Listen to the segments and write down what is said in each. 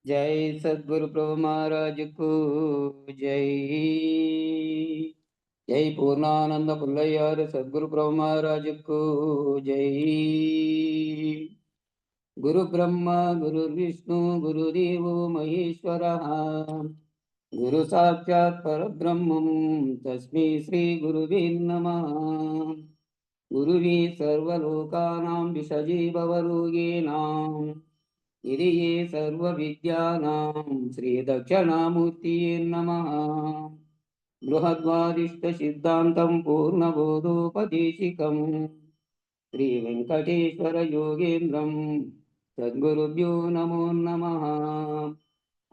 జై సద్గురు ప్రభు మహారాజ్ కు జై. జై పూర్ణానంద పుల్లయ్యారు సద్గురు ప్రభు మహారాజ్ కు జై. గురు బ్రహ్మ గురు విష్ణు గురుదేవో మహేశ్వర, గురు సాక్షాత్ పరబ్రహ్మం తస్మై శ్రీ గురువే నమః. గురువే సర్వలోకానాం విషజే భవరోగిణాం, ఇది ఏ సర్వ విద్యానాం శ్రీ దక్షిణామూర్తియే నమః. బృహద్వాదిష్ట సిద్ధాంతం పూర్ణబోధోపదేశికం శ్రీ వెంకటేశ్వర యోగేంద్రం సద్గురుభ్యో నమో నమః.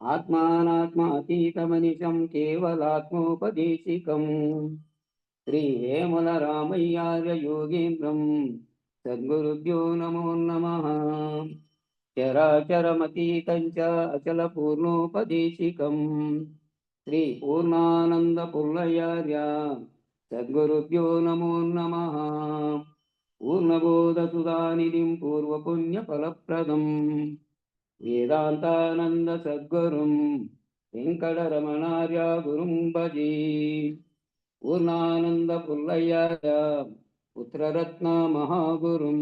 ఆత్మానాత్మాతీతమనిశం కేవలాత్మోపదేశికం శ్రీ వేముల రామయ్యార్య యోగేంద్రం సద్గురుభ్యో నమో నమః. చరాచరమతీతం చ అచల పూర్ణోపదేశికం శ్రీ పూర్ణానంద పుల్లయార్య సద్గురుభ్యో నమో నమః. పూర్ణబోధసుధానిధిం పూర్వపుణ్య ఫలప్రదం వేదాంతానంద సద్గురుం వెంకటరమణార్య గురుం భజే. పూర్ణానంద పుల్లయార్య పుత్రరత్న మహాగురుం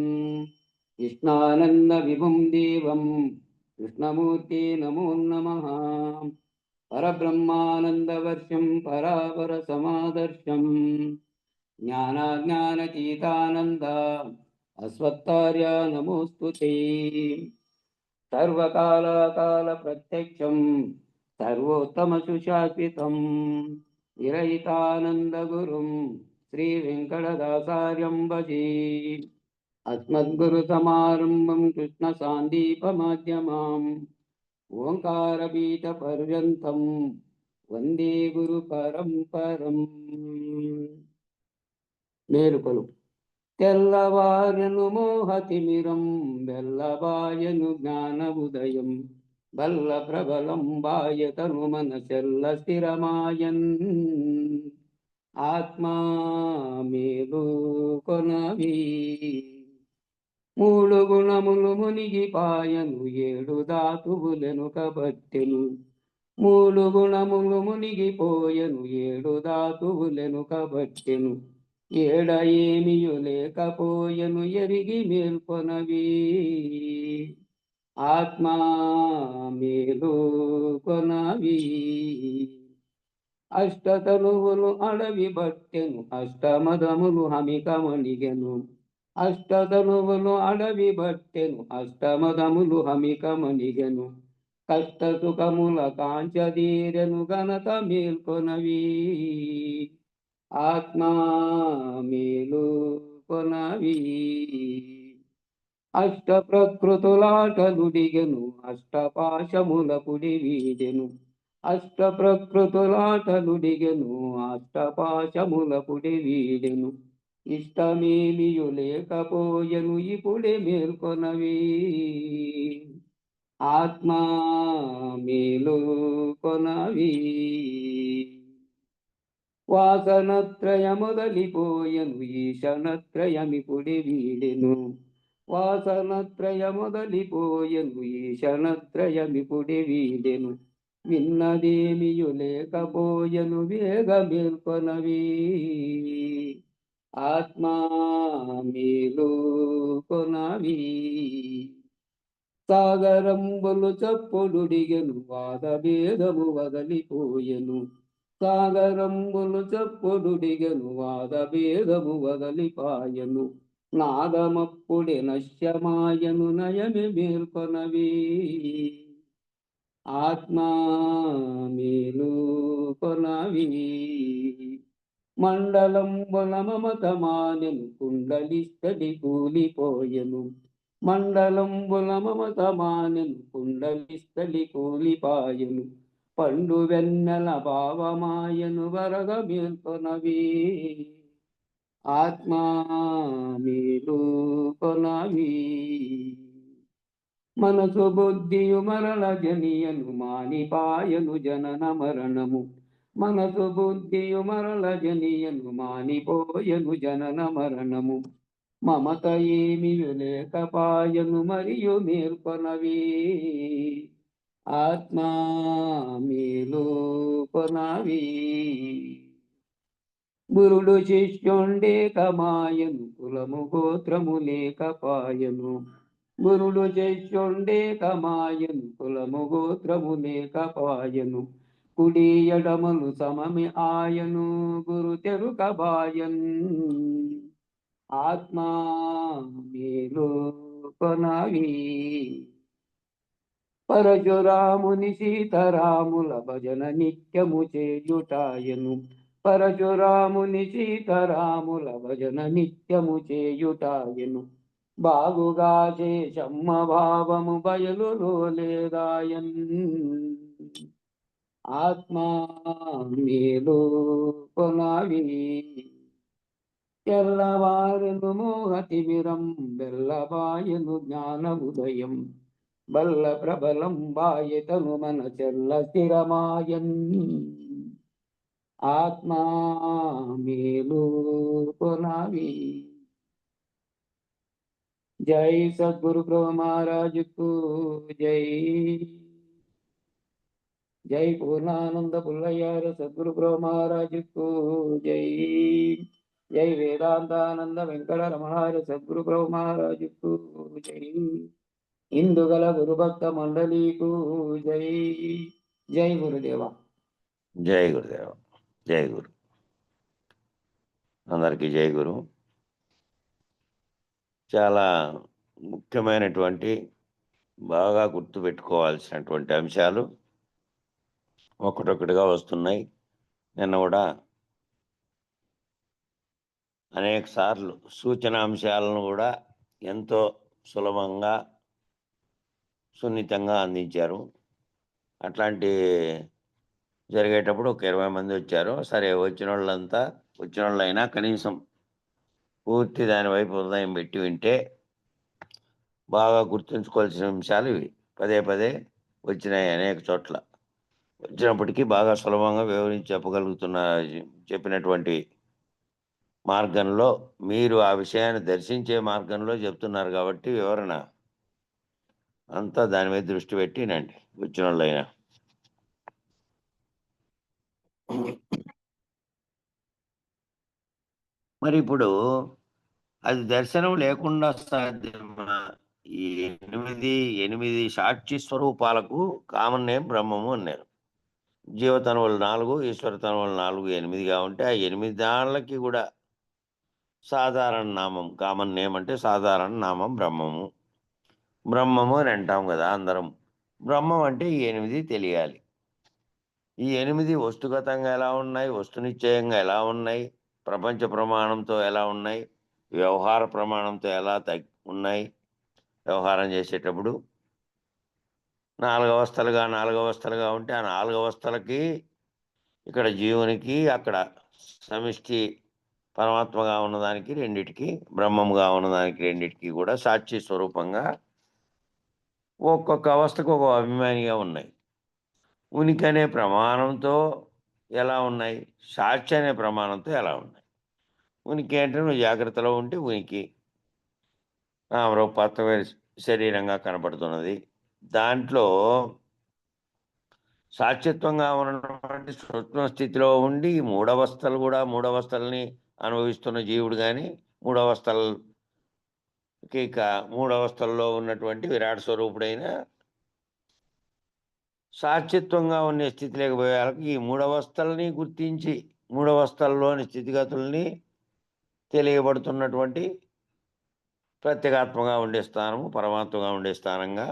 కృష్ణానంద విభుం దేవం కృష్ణమూర్తి నమో నమః. పరబ్రహ్మానందవర్షం పరాపర సమాదర్శం జ్ఞానాజ్ఞానతీతానంద అశ్వత్థార్య నమోస్తుతే. సర్వకాలకాల ప్రత్యక్షం సర్వోత్తమ సుశాశ్వతం విరహితానంద గురుం శ్రీ వెంకటదాసార్యం భజే. అస్మద్గురు సమారంభం కృష్ణ సాందీప మాధ్యమాం ఓంకార బీజ పర్యంతం వందే గురు పరంపరం. మేలుకొలు. తెల్లవారను మోహతిమిరం వెల్లబాయను జ్ఞాన ఉదయం బల్ల ప్రబలం బాయతను మన చెల్ల స్థిరమాయన్. ఆత్మా మేలు కొనవి మూడు గుణములు మునిగిపాయను ఏడు ధాతువులను కబట్టెను. మూడు గుణములు మునిగిపోయెను ఏడు ధాతువులను కబట్టెను. ఏడ ఏమియు లేకపోయెను ఎరిగి మేల్కొనవి. ఆత్మా మేలు కొనవి. అష్టతనువులు అడవి బట్టెను అష్టమదములు హమికమణిగెను. అష్టతనువులు అడవి బట్టెను అష్టమదములు హమికమణిగెను. కష్ట సుఖముల కాంచదీరెను గనక మేల్కొనవి. ఆత్మా మేలు కొనవి. అష్ట ప్రకృతులాటలుడిగెను అష్టపాశముల పుడి వీడెను. అష్ట ప్రకృతులాటలుడిగెను అష్టపాశముల పుడి వీడెను. ఇష్టమేమియు లేకపోయెను ఇప్పుడే మేల్కొనవి. ఆత్మా మేలు కొనవి. వాసనత్రయముదలిపోయెను ఈశనత్రయమిపుడి వీడెను. వాసనత్రయముదలిపోయెను ఈశనత్రయమిపుడి వీడెను. విన్నదేమియు లేకపోయెను వేగ మేల్కొనవి. ఆత్మా మేలు కొనవి. సాగరంబులు చప్పుడుడిగెను వాదభేదము వదలిపోయెను. సాగరంబులు చప్పుడుడిగెను వాదభేదము వదలిపాయను. నాదమప్పుడే నశ్యమాయను నయమి మేల్కొనవి. ఆత్మా మేలు కొనవి. మండలంబుల మమతమానెను కుండలిస్తడి కూలిపోయెను. మండలంబుల మమతమానెను కుండలిస్తడి కూలిపాయెను. పండు వెన్నెల భావమాయను వరగ మేల్కొనవి. ఆత్మా మేలు కొనవి. మనసు బుద్ధియు మరల జనియను మానిపాయను జనన మరణము. మనసు బుద్ధియు మరల జనియను మానిపోయను జనన మరణము. మమత ఏమియు లేకపాయను మరియు నేర్పనవి ఆత్మా మేలుకొనవి. గురుడు శిష్యుండే కమాయను కులము గోత్రము లేకపాయను. గురుడు శిష్యుండే కమాయను కులము గోత్రము లేకపాయను. కుడి ఎడమలు సమమి ఆయను గురు తెరుకబాయన్ ఆత్మా మేలు కొనవి. పరశురాముని సీతారాముల భజన నిత్యము చేయుటాయను. పరశురాముని సీతారాముల భజన నిత్యము చేయుటాయను. బాగుగా చేశమ్మ భావము బయలులో లేదాయన్ ఆత్మా మేలు కొనవి. తెల్లవారును మోహతిమిరం బెల్లబాయను జ్ఞాన ఉదయం బల్ల ప్రబలం బాయతను మన చెల్ల స్థిరమాయన్ ఆత్మా మేలు కొనవి. జై సద్గురు ప్రభు మహారాజుకు జై. జై పూర్ణానంద పుల్లయ్యారు సద్గురు ప్రభు మహారాజుకు జై. జై వేదాంతానంద వెంకట రమణారు సద్గురు ప్రభు మహారాజుకు జై. ఇందుగల గురుభక్త మండలీకు జై. జై గురుదేవ. జై గురుదేవ. జై గురు. అందరికీ జై గురు. చాలా ముఖ్యమైనటువంటి బాగా గుర్తుపెట్టుకోవాల్సినటువంటి అంశాలు ఒకటొకటిగా వస్తున్నాయి. నిన్న కూడా అనేక సార్లు సూచన అంశాలను కూడా ఎంతో సులభంగా సున్నితంగా అందించారు. అట్లాంటి జరిగేటప్పుడు ఒక 20 మంది వచ్చారు. సరే, వచ్చిన వాళ్ళైనా కనీసం పూర్తి దాని వైపు హృదయం పెట్టి వింటే బాగా గుర్తుంచుకోవాల్సిన అంశాలు ఇవి. పదే పదే వచ్చినాయి అనేక చోట్ల. వచ్చినప్పటికీ బాగా సులభంగా వివరించి చెప్పినటువంటి మార్గంలో మీరు ఆ విషయాన్ని దర్శించే మార్గంలో చెప్తున్నారు కాబట్టి వివరణ అంతా దాని మీద దృష్టి పెట్టినండి వచ్చిన వాళ్ళైనా. మరి ఇప్పుడు అది దర్శనం లేకుండా సాధ్యమా? ఈ ఎనిమిది సాక్షి స్వరూపాలకు కామన్ నేమ్ బ్రహ్మము అన్నారు. జీవతనువులు 4, ఈశ్వర తనువులు 4, 8గా ఉంటే ఆ 8 దాళ్ళకి కూడా సాధారణ నామం, కామన్ నేమ్ అంటే సాధారణ నామం బ్రహ్మము. బ్రహ్మము అని అంటాం కదా అందరం. బ్రహ్మం అంటే ఈ 8 తెలియాలి. ఈ 8 వస్తుగతంగా ఎలా ఉన్నాయి, వస్తునిశ్చయంగా ఎలా ఉన్నాయి, ప్రపంచ ప్రమాణంతో ఎలా ఉన్నాయి, వ్యవహార ప్రమాణంతో ఎలా ఉన్నాయి. వ్యవహారం చేసేటప్పుడు 4 అవస్థలుగా ఉంటే ఆ 4 అవస్థలకి ఇక్కడ జీవునికి, అక్కడ సమిష్టి పరమాత్మగా ఉన్నదానికి రెండిటికి, బ్రహ్మముగా ఉన్నదానికి రెండిటికి కూడా సాక్షి స్వరూపంగా ఒక్కొక్క అవస్థకు ఒక అభిమానిగా ఉన్నాయి. ఉనికి అనే ప్రమాణంతో ఎలా ఉన్నాయి, సాక్షి అనే ప్రమాణంతో ఎలా ఉన్నాయి. ఉనికి అంటే నువ్వు జాగ్రత్తలో ఉంటే ఉనికి రూపాత్మకమైన శరీరంగా కనపడుతున్నది. దాంట్లో సాక్షిత్వంగా ఉన్నటువంటి సూక్ష్మ స్థితిలో ఉండి మూడవస్థల్ని అనుభవిస్తున్న జీవుడు కానీ, మూడవస్థల్లో ఉన్నటువంటి విరాట్ స్వరూపుడైన సాక్షిత్వంగా ఉండే స్థితి లేకపోయే వాళ్ళకి ఈ మూడవస్థల్ని గుర్తించి మూడవస్థల్లోని స్థితిగతుల్ని తెలియబడుతున్నటువంటి ప్రత్యేగాత్మగా ఉండే స్థానము, పరమాత్మగా ఉండే స్థానంగా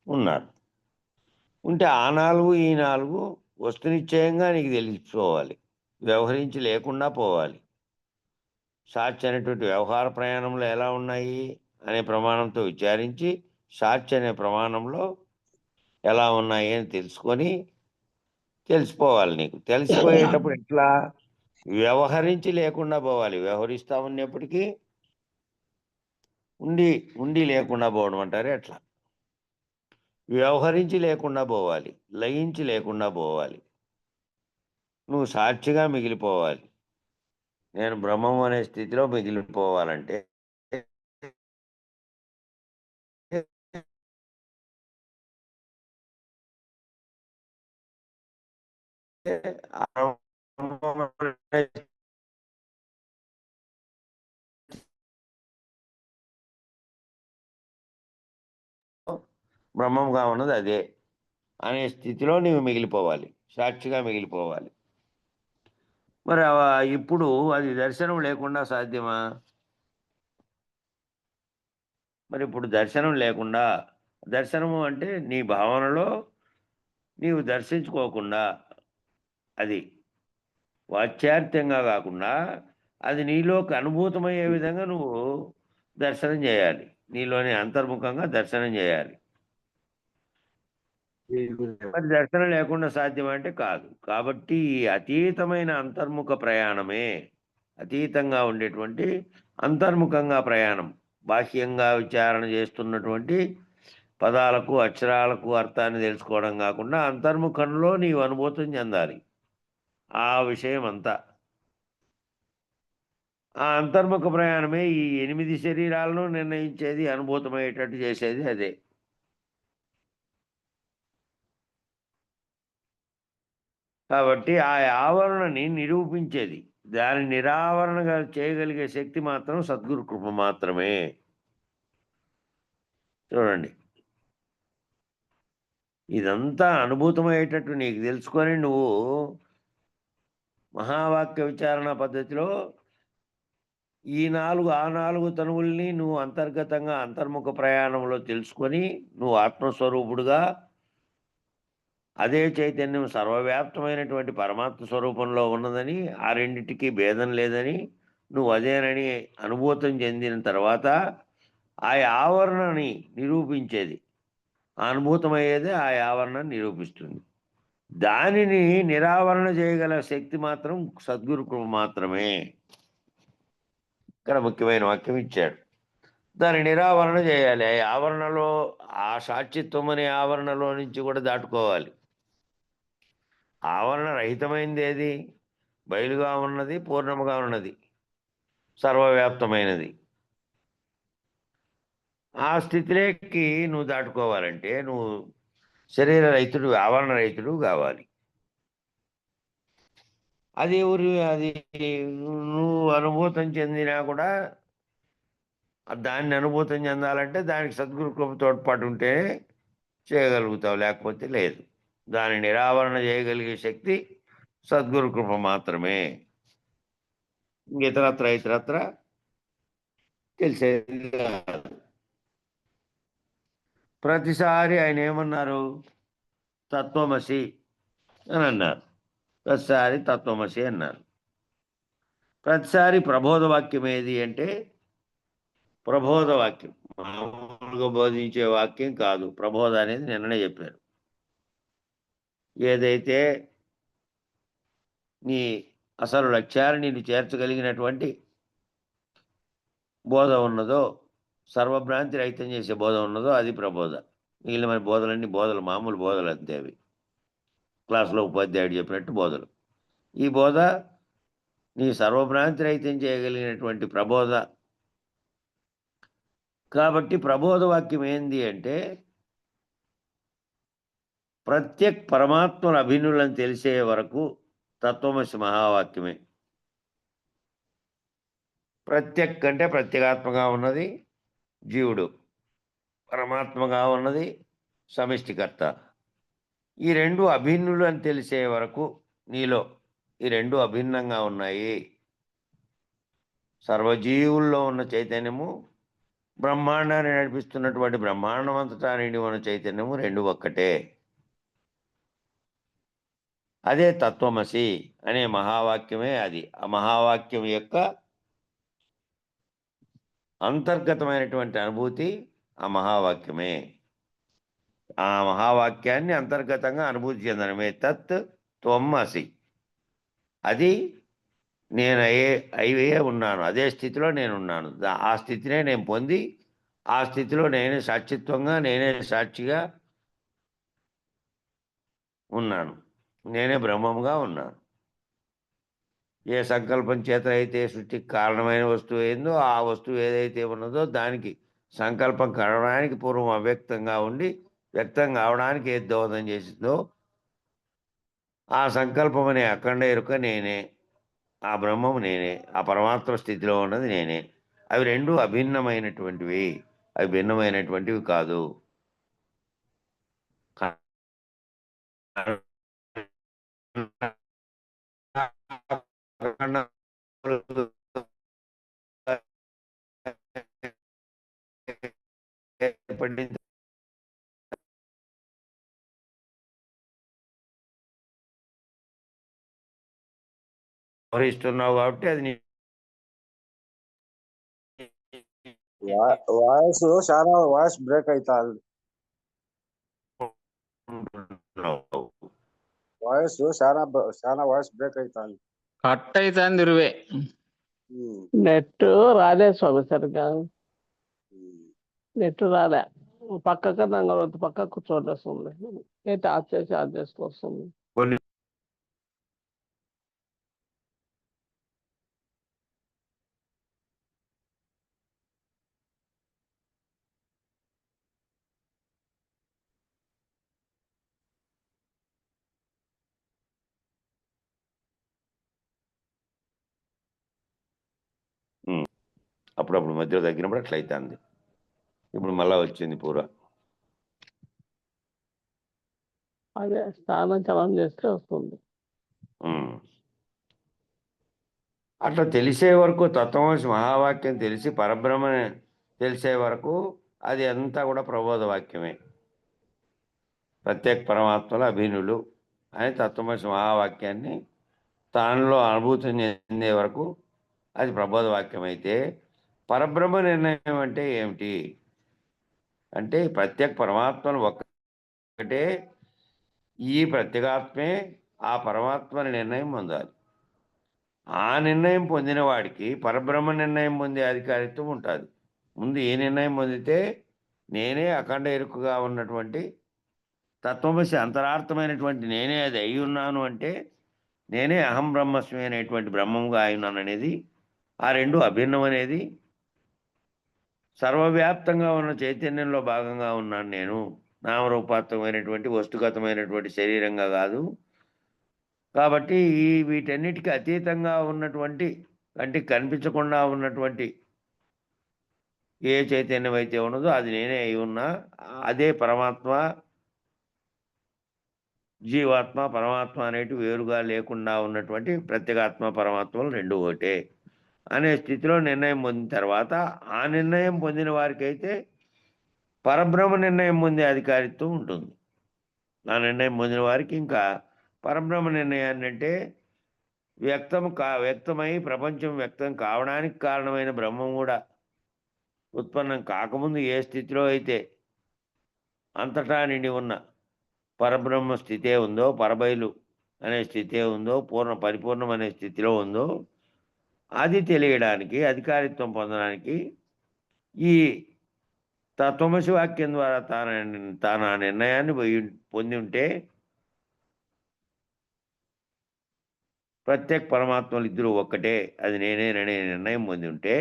ఉన్నారు. ఉంటే ఆ 4 ఈ 4 వస్తునిశ్చయంగా నీకు తెలిసిపోవాలి, వ్యవహరించి లేకుండా పోవాలి. సాక్షి అనేటువంటి వ్యవహార ప్రయాణంలో ఎలా ఉన్నాయి అనే ప్రమాణంతో విచారించి సాక్షి అనే ప్రమాణంలో ఎలా ఉన్నాయి అని తెలిసిపోవాలి. నీకు తెలిసిపోయేటప్పుడు ఎట్లా వ్యవహరించి లేకుండా పోవాలి. వ్యవహరిస్తా ఉన్నప్పటికీ ఉండి లేకుండా పోవడం అంటారు. ఎట్లా వ్యవహరించి లేకుండా పోవాలి, లయించి లేకుండా పోవాలి. నువ్వు సాక్షిగా మిగిలిపోవాలి. నేను బ్రహ్మం అనే స్థితిలో మిగిలిపోవాలంటే బ్రహ్మంగా ఉన్నది అదే అనే స్థితిలో నీవు మిగిలిపోవాలి, సాక్షిగా మిగిలిపోవాలి. మరి ఇప్పుడు అది దర్శనం లేకుండా సాధ్యమా? మరి ఇప్పుడు దర్శనం లేకుండా, దర్శనము అంటే నీ భావనలో నీవు దర్శించుకోకుండా, అది వాచ్యార్థంగా కాకుండా అది నీలోకి అనుభూతమయ్యే విధంగా నువ్వు దర్శనం చేయాలి, నీలోని అంతర్ముఖంగా దర్శనం చేయాలి. మరి దర్శనం లేకుండా సాధ్యమంటే కాదు. కాబట్టి ఈ అతీతమైన అంతర్ముఖ ప్రయాణమే, అతీతంగా ఉండేటువంటి అంతర్ముఖంగా ప్రయాణం, బాహ్యంగా విచారణ చేస్తున్నటువంటి పదాలకు అక్షరాలకు అర్థాన్ని తెలుసుకోవడం కాకుండా అంతర్ముఖంలో నీవు అనుభూతం చెందాలి ఆ విషయం అంతా. ఆ అంతర్ముఖ ప్రయాణమే ఈ 8 శరీరాలను నిర్ణయించేది, అనుభూతమయ్యేటట్టు చేసేది అదే. కాబట్టి ఆ ఆవరణని నిరూపించేది, దాని నిరావరణగా చేయగలిగే శక్తి మాత్రం సద్గురు కృప మాత్రమే. చూడండి, ఇదంతా అనుభూతమయ్యేటట్టు నీకు తెలుసుకొని నువ్వు మహావాక్య విచారణ పద్ధతిలో ఈ 4 ఆ 4 తనువుల్ని నువ్వు అంతర్గతంగా అంతర్ముఖ ప్రయాణంలో తెలుసుకొని నువ్వు ఆత్మస్వరూపుడుగా, అదే చైతన్యం సర్వవ్యాప్తమైనటువంటి పరమాత్మ స్వరూపంలో ఉన్నదని, ఆ రెండిటికి భేదం లేదని, నువ్వు అదేనని అనుభూతం చెందిన తర్వాత ఆ ఆవరణని నిరూపించేది, ఆ అనుభూతమయ్యేదే ఆ ఆవరణని నిరూపిస్తుంది. దానిని నిరావరణ చేయగల శక్తి మాత్రం సద్గురు కృప మాత్రమే. ఇక్కడ ముఖ్యమైన వాక్యం ఇచ్చాడు. దాని నిరావరణ చేయాలి. ఆ ఆవరణలో, ఆ సాక్షిత్వం అనే ఆవరణలో నుంచి కూడా దాటుకోవాలి. ఆవరణ రహితమైనది ఏది? బయలుగా ఉన్నది, పూర్ణముగా ఉన్నది, సర్వవ్యాప్తమైనది. ఆ స్థితిలోకి నువ్వు దాటుకోవాలంటే నువ్వు శరీర రహితుడు, ఆవరణ రహితుడు కావాలి. అది నువ్వు అనుభూతం చెందినా కూడా దాన్ని అనుభూతం చెందాలంటే దానికి సద్గురు కృప తోడ్పాటు ఉంటే చేయగలుగుతావు, లేకపోతే లేదు. దాని నిరావరణ చేయగలిగే శక్తి సద్గురు కృప మాత్రమే. ఇతరత్ర తెలిసేది కాదు. ప్రతిసారి ఆయన ఏమన్నారు? తత్వమసి అని అన్నారు. ప్రతిసారి తత్వమసి అన్నారు. ప్రతిసారి ప్రబోధ వాక్యం ఏది అంటే ప్రబోధ వాక్యం, మామూలుగా బోధించే వాక్యం కాదు. ప్రబోధ అనేది నిన్ననే చెప్పారు. ఏదైతే నీ అసలు లక్ష్యాన్ని నేను చేర్చగలిగినటువంటి బోధ ఉన్నదో, సర్వభ్రాంతి రహితం చేసే బోధ ఉన్నదో అది ప్రబోధ. మిగిలిన మన బోధలన్నీ బోధలు, మామూలు బోధలు అంతే. అవి క్లాసులో ఉపాధ్యాయుడు చెప్పినట్టు బోధలు. ఈ బోధ నీ సర్వభ్రాంతి రహితం చేయగలిగినటువంటి ప్రబోధ. కాబట్టి ప్రబోధ వాక్యం ఏంది అంటే ప్రత్యేక్ పరమాత్మల అభిన్నులను తెలిసే వరకు తత్వమసి మహావాక్యమే. ప్రత్యేక్ అంటే ప్రత్యేగాత్మగా ఉన్నది జీవుడు, పరమాత్మగా ఉన్నది సమిష్టికర్త. ఈ రెండు అభిన్నులు అని తెలిసే వరకు నీలో ఈ రెండు అభిన్నంగా ఉన్నాయి. సర్వజీవుల్లో ఉన్న చైతన్యము, బ్రహ్మాండాన్ని నడిపిస్తున్నటువంటి బ్రహ్మాండం అంతటా నిండి ఉన్న చైతన్యము రెండు ఒక్కటే. అదే తత్వమసి అనే మహావాక్యమే అది. ఆ మహావాక్యం యొక్క అంతర్గతమైనటువంటి అనుభూతి ఆ మహావాక్యమే. ఆ మహావాక్యాన్ని అంతర్గతంగా అనుభూతి చెందడమే తత్ త్వం అసి. అది నేను అయ్యే ఉన్నాను, అదే స్థితిలో నేనున్నాను. ఆ స్థితినే నేను పొంది ఆ స్థితిలో నేనే సాక్షిత్వంగా, నేనే సాక్షిగా ఉన్నాను, నేనే బ్రహ్మముగా ఉన్నాను. ఏ సంకల్పం చేత అయితే సృష్టికి కారణమైన వస్తువు ఏందో, ఆ వస్తువు ఏదైతే ఉన్నదో దానికి సంకల్పం కలగడానికి పూర్వం అవ్యక్తంగా ఉండి వ్యక్తం కావడానికి ఏది దోహదం చేసిందో ఆ సంకల్పం అనే అఖండ ఎరుక నేనే, ఆ బ్రహ్మము నేనే, ఆ పరమాత్మ స్థితిలో ఉన్నది నేనే. అవి రెండు అభిన్నమైనటువంటివి, అవి భిన్నమైనటువంటివి కాదు. ఏర్పడింది. వ్యవహరిస్తున్నావు కాబట్టి అది నీ వాయిస్ చాలా వాయిస్ బ్రేక్ అవుతాది. వాయిస్ చాలా వాయిస్ బ్రేక్ అవుతాది. కట్ అవుతుంది ఇరువే. నెట్ రాలే స్వామి సరిగ్గా, నెట్ రాలే. పక్కకు పక్క కూర్చోవస్తుంది, నెట్ ఆఫ్ చేసుకొస్తుంది. కొన్ని అప్పుడప్పుడు మధ్యలో తగ్గినప్పుడు అట్లా అవుతుంది. ఇప్పుడు మళ్ళా వచ్చింది పూరా. అదే స్నానం చలం చేస్తే వస్తుంది. అట్లా తెలిసే వరకు తత్వమసి మహావాక్యం తెలిసి పరబ్రహ్మని తెలిసే వరకు అది అంతా కూడా ప్రబోధ వాక్యమే. ప్రత్యేక పరమాత్మల అభినులు అనే తత్వమసి మహావాక్యాన్ని తానులో అనుభూతి చెందే వరకు అది ప్రబోధ వాక్యం అయితే, పరబ్రహ్మ నిర్ణయం అంటే ఏమిటి అంటే ప్రత్యేక పరమాత్మను ఒక్కటే, ఈ ప్రత్యేగాత్మే ఆ పరమాత్మని నిర్ణయం పొందాలి. ఆ నిర్ణయం పొందిన వాడికి పరబ్రహ్మ నిర్ణయం పొందే అధికారిత్వం ఉంటుంది. ముందు ఏ నిర్ణయం పొందితే నేనే అఖండ ఎరుకుగా ఉన్నటువంటి తత్వమసి అంతరార్థమైనటువంటి నేనే అది అయి ఉన్నాను అంటే, నేనే అహం బ్రహ్మస్మి అనేటువంటి బ్రహ్మంగా అయి ఉన్నాను అనేది, ఆ రెండు అభిన్నం అనేది, సర్వవ్యాప్తంగా ఉన్న చైతన్యంలో భాగంగా ఉన్నాను నేను, నామరూపాత్మకమైనటువంటి వస్తుగతమైనటువంటి శరీరంగా కాదు. కాబట్టి వీటన్నిటికీ అతీతంగా ఉన్నటువంటి, కంటికి కనిపించకుండా ఉన్నటువంటి ఏ చైతన్యం అయితే ఉన్నదో అది నేనే అయి ఉన్నా. అదే పరమాత్మ, జీవాత్మ, పరమాత్మ అనేటివి వేరుగా లేకుండా ఉన్నటువంటి ప్రత్యేగాత్మ పరమాత్మలు రెండు ఒకటే అనే స్థితిలో నిర్ణయం పొందిన తర్వాత, ఆ నిర్ణయం పొందిన వారికైతే పరబ్రహ్మ నిర్ణయం పొందే అధికారిత్వం ఉంటుంది. ఆ నిర్ణయం పొందిన వారికి ఇంకా పరబ్రహ్మ నిర్ణయాన్ని అంటే వ్యక్తమై ప్రపంచం వ్యక్తం కావడానికి కారణమైన బ్రహ్మం కూడా ఉత్పన్నం కాకముందు ఏ స్థితిలో అయితే అంతటా నిండి ఉన్న పరబ్రహ్మ స్థితే ఉందో, పరబయలు అనే స్థితే ఉందో, పరిపూర్ణం అనే స్థితిలో ఉందో, అది తెలియడానికి, అధికారిత్వం పొందడానికి ఈ తత్వమసి వాక్యం ద్వారా తాను ఆ నిర్ణయాన్ని పొంది ఉంటే, ప్రత్యేక పరమాత్మలు ఇద్దరు ఒక్కటే, అది నేనేననే నిర్ణయం పొంది ఉంటే,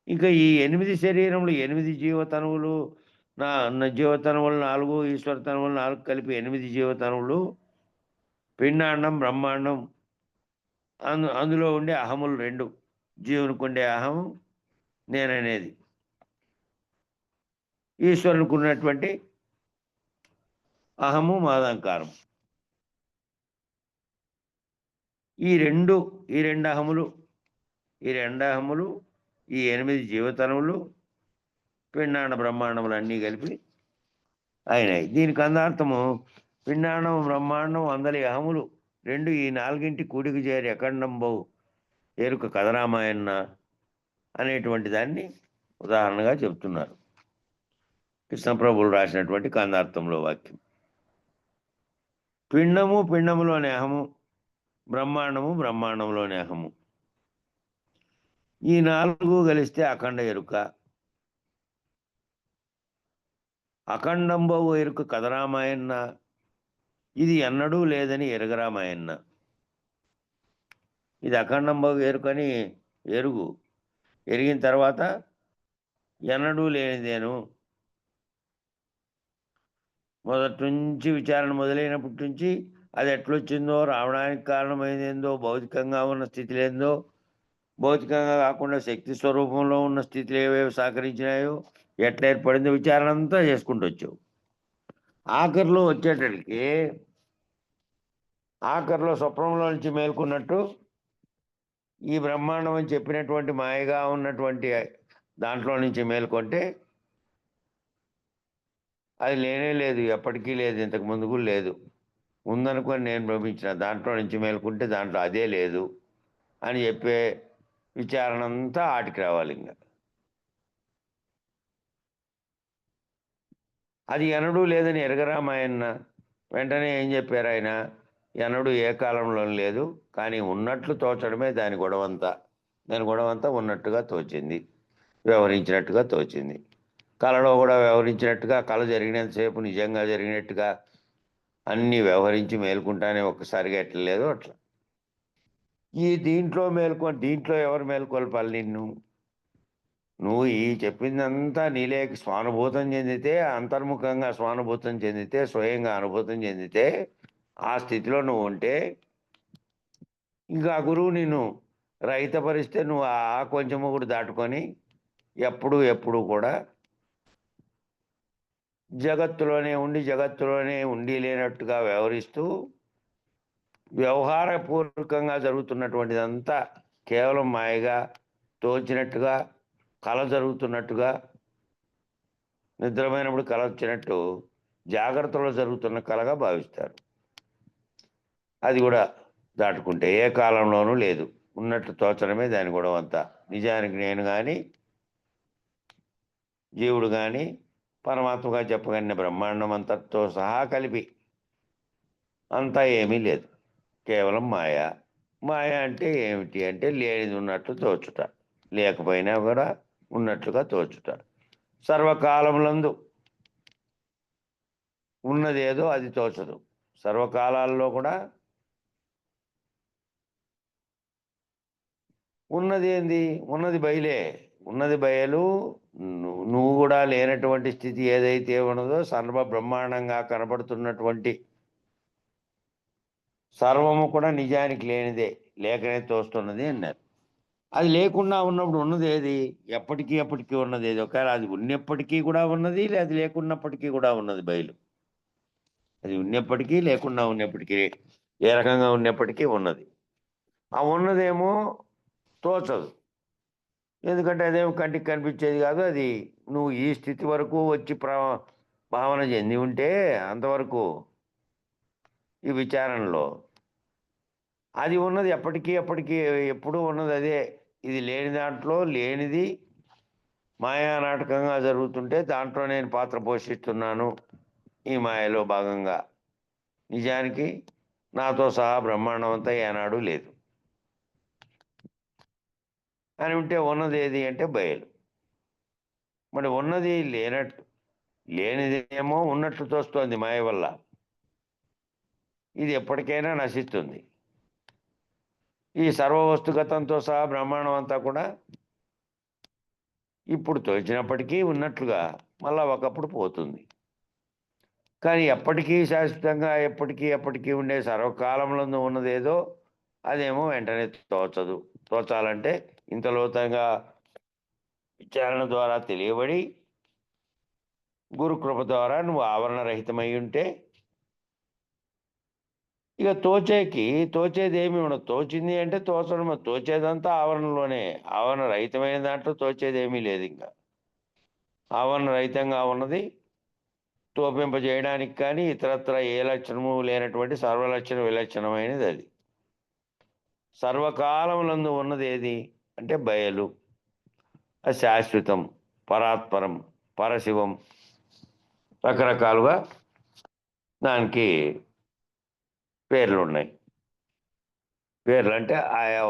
ఇంకా ఈ 8 శరీరములు, 8 జీవతనువులు, జీవతనువులు 4, ఈశ్వర తనువులు 4 కలిపి 8 జీవతనువులు, పిండాండం, బ్రహ్మాండం, అందులో ఉండే అహములు 2, జీవునికి ఉండే అహం నేననేది, ఈశ్వరునికి ఉన్నటువంటి అహము మాదంకారం, ఈ రెండు అహములు, ఈ 8 జీవతనువులు, పిండాండ బ్రహ్మాండములు అన్నీ కలిపి అయినాయి. దీనికి అందార్థము పిండాండం, బ్రహ్మాండం, అందలి అహములు 2 ఈ 4 కూడికి చేరి అఖండంబౌ ఎరుక కథరామాయణ అనేటువంటి దాన్ని ఉదాహరణగా చెప్తున్నారు. కృష్ణప్రభువులు రాసినటువంటి కందార్థంలో వాక్యం. పిండములోని అహము, బ్రహ్మాండంలోని అహము, ఈ 4 కలిస్తే అఖండ ఎరుక. అఖండంబవు ఎరుక కథరామాయణ, ఇది ఎన్నడూ లేదని ఎరగరామాయణ. ఇది అఖండంబవు ఎరుకని ఎరిగిన తర్వాత ఎన్నడూ లేనిదేను, మొదటి నుంచి విచారణ మొదలైనప్పటి నుంచి అది ఎట్లొచ్చిందో, రావడానికి కారణమైందేందో, భౌతికంగా ఉన్న స్థితిలేందో, భౌతికంగా కాకుండా శక్తి స్వరూపంలో ఉన్న స్థితిలు ఏవేవి సహకరించినాయో, ఎట్లా ఏర్పడిందో విచారణ అంతా చేసుకుంటూ వచ్చావు. ఆఖరిలో వచ్చేటడికి ఆఖరిలో స్వప్నంలో నుంచి మేల్కొన్నట్టు ఈ బ్రహ్మాండం అని చెప్పినటువంటి మాయగా ఉన్నటువంటి దాంట్లో నుంచి మేల్కొంటే అది లేనే లేదు, ఎప్పటికీ లేదు, ఇంతకు ముందు కూడా లేదు. ఉందనుకొని నేను భ్రమించిన దాంట్లో నుంచి మేల్కొంటే దాంట్లో అదే లేదు అని చెప్పే విచారణ అంతా ఆటికి రావాలి. ఇంకా అది ఎనడూ లేదని ఎరగరామాయన్న వెంటనే ఏం చెప్పారు ఆయన, ఎనడు ఏ కాలంలో లేదు, కానీ ఉన్నట్లు తోచడమే దాని గొడవంతా. దాని గొడవంతా ఉన్నట్టుగా తోచింది, వ్యవహరించినట్టుగా తోచింది. కళలో కూడా వ్యవహరించినట్టుగా, కళ జరిగినంతసేపు నిజంగా జరిగినట్టుగా అన్నీ వ్యవహరించి మేల్కుంటానే ఒక్కసారిగా ఎట్లా లేదో అట్లా. ఈ దీంట్లో ఎవరు మేల్కొల్పాలి నిన్ను? నువ్వు ఈ చెప్పిందంతా నీలేకి స్వానుభూతం చెందితే, అంతర్ముఖంగా స్వానుభూతం చెందితే, స్వయంగా అనుభూతం చెందితే, ఆ స్థితిలో నువ్వు ఉంటే ఇంకా గురువు నిన్ను రహితపరిస్తే నువ్వు ఆ కొంచెము కూడా దాటుకొని ఎప్పుడు కూడా జగత్తులోనే ఉండి లేనట్టుగా వ్యవహరిస్తూ వ్యవహారపూర్వకంగా జరుగుతున్నటువంటిదంతా కేవలం మాయగా తోచినట్టుగా, కళ జరుగుతున్నట్టుగా, నిద్రమైనప్పుడు కళ వచ్చినట్టు జాగ్రత్తలో జరుగుతున్న కళగా భావిస్తారు. అది కూడా దాటుకుంటే ఏ కాలంలోనూ లేదు, ఉన్నట్టు తోచడమే దాని గొడవ అంతా. నిజానికి నేను కానీ, జీవుడు కానీ, పరమాత్మగా చెప్పగలిగిన బ్రహ్మాండం అంతటితో సహా కలిపి అంతా ఏమీ లేదు, కేవలం మాయ. మాయ అంటే ఏమిటి అంటే లేనిది ఉన్నట్లు తోచుట, లేకపోయినా కూడా ఉన్నట్లుగా తోచుట. సర్వకాలములందు ఉన్నదేదో అది తోచదు. సర్వకాలాల్లో కూడా ఉన్నది ఏంది? ఉన్నది బయలే. ఉన్నది బయలు. నువ్వు కూడా లేనటువంటి స్థితి ఏదైతే ఉన్నదో, సర్వ బ్రహ్మాండంగా కనపడుతున్నటువంటి సర్వము కూడా నిజానికి లేనిదే, లేకనే తోస్తున్నది అన్నారు. అది లేకుండా ఉన్నప్పుడు ఉన్నది ఏది? ఎప్పటికీ ఉన్నది ఏది? ఒకవేళ అది ఉన్నప్పటికీ కూడా ఉన్నది, లేదా లేకున్నప్పటికీ కూడా ఉన్నది బయలు. అది ఉన్నప్పటికీ, లేకుండా ఉన్నప్పటికీ, ఏ రకంగా ఉన్నప్పటికీ ఉన్నది. ఆ ఉన్నదేమో తోచదు, ఎందుకంటే అదేమో కంటికి కనిపించేది కాదు. అది నువ్వు ఈ స్థితి వరకు వచ్చి భావన చెంది ఉంటే అంతవరకు ఈ విచారణలో అది ఉన్నది ఎప్పటికీ ఎప్పుడూ ఉన్నది అదే. ఇది లేని దాంట్లో లేనిది మాయా నాటకంగా జరుగుతుంటే దాంట్లో నేను పాత్ర పోషిస్తున్నాను ఈ మాయలో భాగంగా. నిజానికి నాతో సహా బ్రహ్మాండం అంతా ఏనాడు లేదు అని ఉంటే ఉన్నది ఏది అంటే బయలు. మరి ఉన్నది లేనిదేమో ఉన్నట్లు తోస్తోంది మాయ వల్ల. ఇది ఎప్పటికైనా నశిస్తుంది. ఈ సర్వవస్తుగతంతో సహా బ్రహ్మాండం అంతా కూడా ఇప్పుడు తోచినప్పటికీ ఉన్నట్లుగా మళ్ళా ఒకప్పుడు పోతుంది. కానీ ఎప్పటికీ శాశ్వతంగా ఎప్పటికీ ఉండే సర్వకాలంలో ఉన్నదేదో అదేమో వెంటనే తోచదు. తోచాలంటే ఇంత లోతంగా విచారణ ద్వారా తెలియబడి గురుకృప ద్వారా నువ్వు ఆవరణ రహితమై ఉంటే ఇక తోచేది ఏమి ఉండదు. తోచింది అంటే తోచడం, తోచేదంతా ఆవరణలోనే. ఆవరణ రహితమైన దాంట్లో తోచేది ఏమీ లేదు. ఇంకా ఆవరణ రహితంగా ఉన్నది తోపింపజేయడానికి కానీ ఇతరత్ర ఏ లక్షణము లేనటువంటి సర్వలక్షణ విలక్షణమైనది అది. సర్వకాలములందు ఉన్నది ఏది అంటే బయలు. అది శాశ్వతం, పరాత్పరం, పరశివం, రకరకాలుగా దానికి పేర్లు ఉన్నాయి. పేర్లు అంటే ఆయా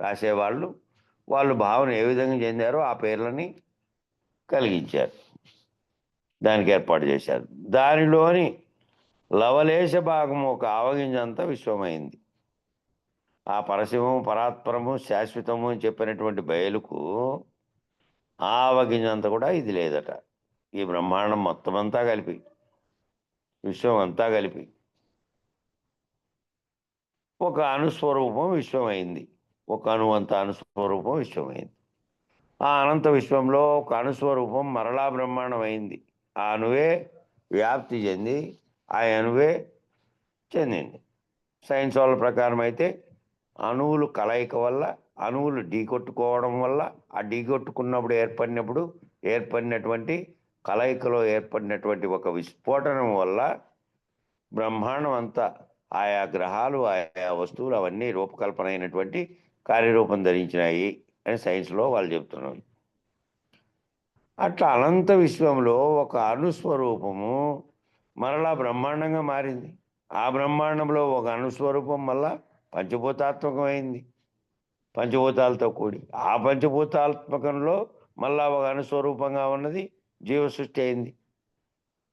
రాసేవాళ్ళు వాళ్ళు భావన ఏ విధంగా చెందారో ఆ పేర్లని కలిగించారు, దానికి ఏర్పాటు చేశారు. దానిలోని లవలేశ భాగము ఒక ఆవగింజంతా విశ్వమైంది. ఆ పరశివము, పరాత్పరము, శాశ్వతము అని చెప్పినటువంటి బయలుకు ఆవగింజంతా కూడా ఇది లేదట. ఈ బ్రహ్మాండం మొత్తం అంతా కలిపి విశ్వం అంతా కలిపి ఒక అణుస్వరూపం విశ్వమైంది. ఒక అణువంత అణుస్వరూపం విశ్వమైంది. ఆ అనంత విశ్వంలో ఒక అణుస్వరూపం మరలా బ్రహ్మాండం అయింది. ఆ అణువే వ్యాప్తి చెంది ఆ అణువే చెందింది. సైన్స్ వాళ్ళ ప్రకారం అయితే అణువులు కలయిక వల్ల, అణువులు ఢీకొట్టుకోవడం వల్ల, ఆ ఢీకొట్టుకున్నప్పుడు ఏర్పడినటువంటి కలయికలో ఏర్పడినటువంటి ఒక విస్ఫోటనం వల్ల బ్రహ్మాండం అంతా, ఆయా గ్రహాలు, ఆయా వస్తువులు అవన్నీ రూపకల్పన అయినటువంటి కార్యరూపం ధరించినాయి అని సైన్స్లో వాళ్ళు చెప్తున్నారు. అట్లా అనంత విశ్వంలో ఒక అణుస్వరూపము మరలా బ్రహ్మాండంగా మారింది. ఆ బ్రహ్మాండంలో ఒక అణుస్వరూపం మళ్ళా పంచభూతాత్మకమైంది, పంచభూతాలతో కూడి. ఆ పంచభూతాత్మకంలో మళ్ళా ఒక అణుస్వరూపంగా ఉన్నది జీవసృష్టి అయింది.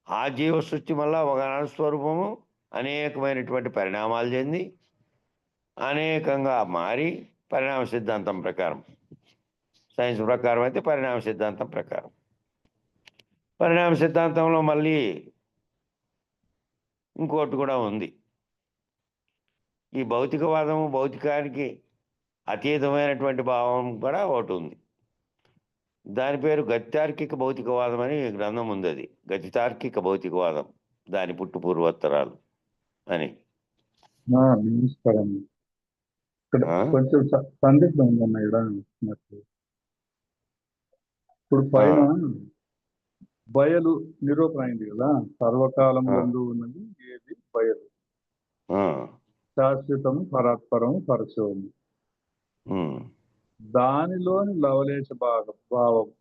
ఆ జీవసృష్టి మళ్ళా ఒక అణుస్వరూపము అనేకమైనటువంటి పరిణామాలు చెంది అనేకంగా మారి, పరిణామ సిద్ధాంతం ప్రకారం, సైన్స్ ప్రకారం అయితే పరిణామ సిద్ధాంతం ప్రకారం, పరిణామ సిద్ధాంతంలో మళ్ళీ ఇంకోటి కూడా ఉంది. ఈ భౌతికవాదము, భౌతికానికి అతీతమైనటువంటి భావం కూడా ఒకటి ఉంది. దాని పేరు గతితార్కిక భౌతికవాదం అని గ్రంథం ఉంది. అది గతితార్కిక భౌతికవాదం, దాని పుట్టు పూర్వోత్తరాలు అని. నమస్కారం. ఇక్కడ ఆ? కొంచెం సందిగ్ధం ఉందన్న ఇక్కడ నాకు. ఇప్పుడు పైన బయలు నిరూపణ అయింది కదా, సర్వకాలం నందు ఉన్నది ఏది బయలు, శాశ్వతము, పరాత్పరము, పరశువము. దానిలోని లవలేశ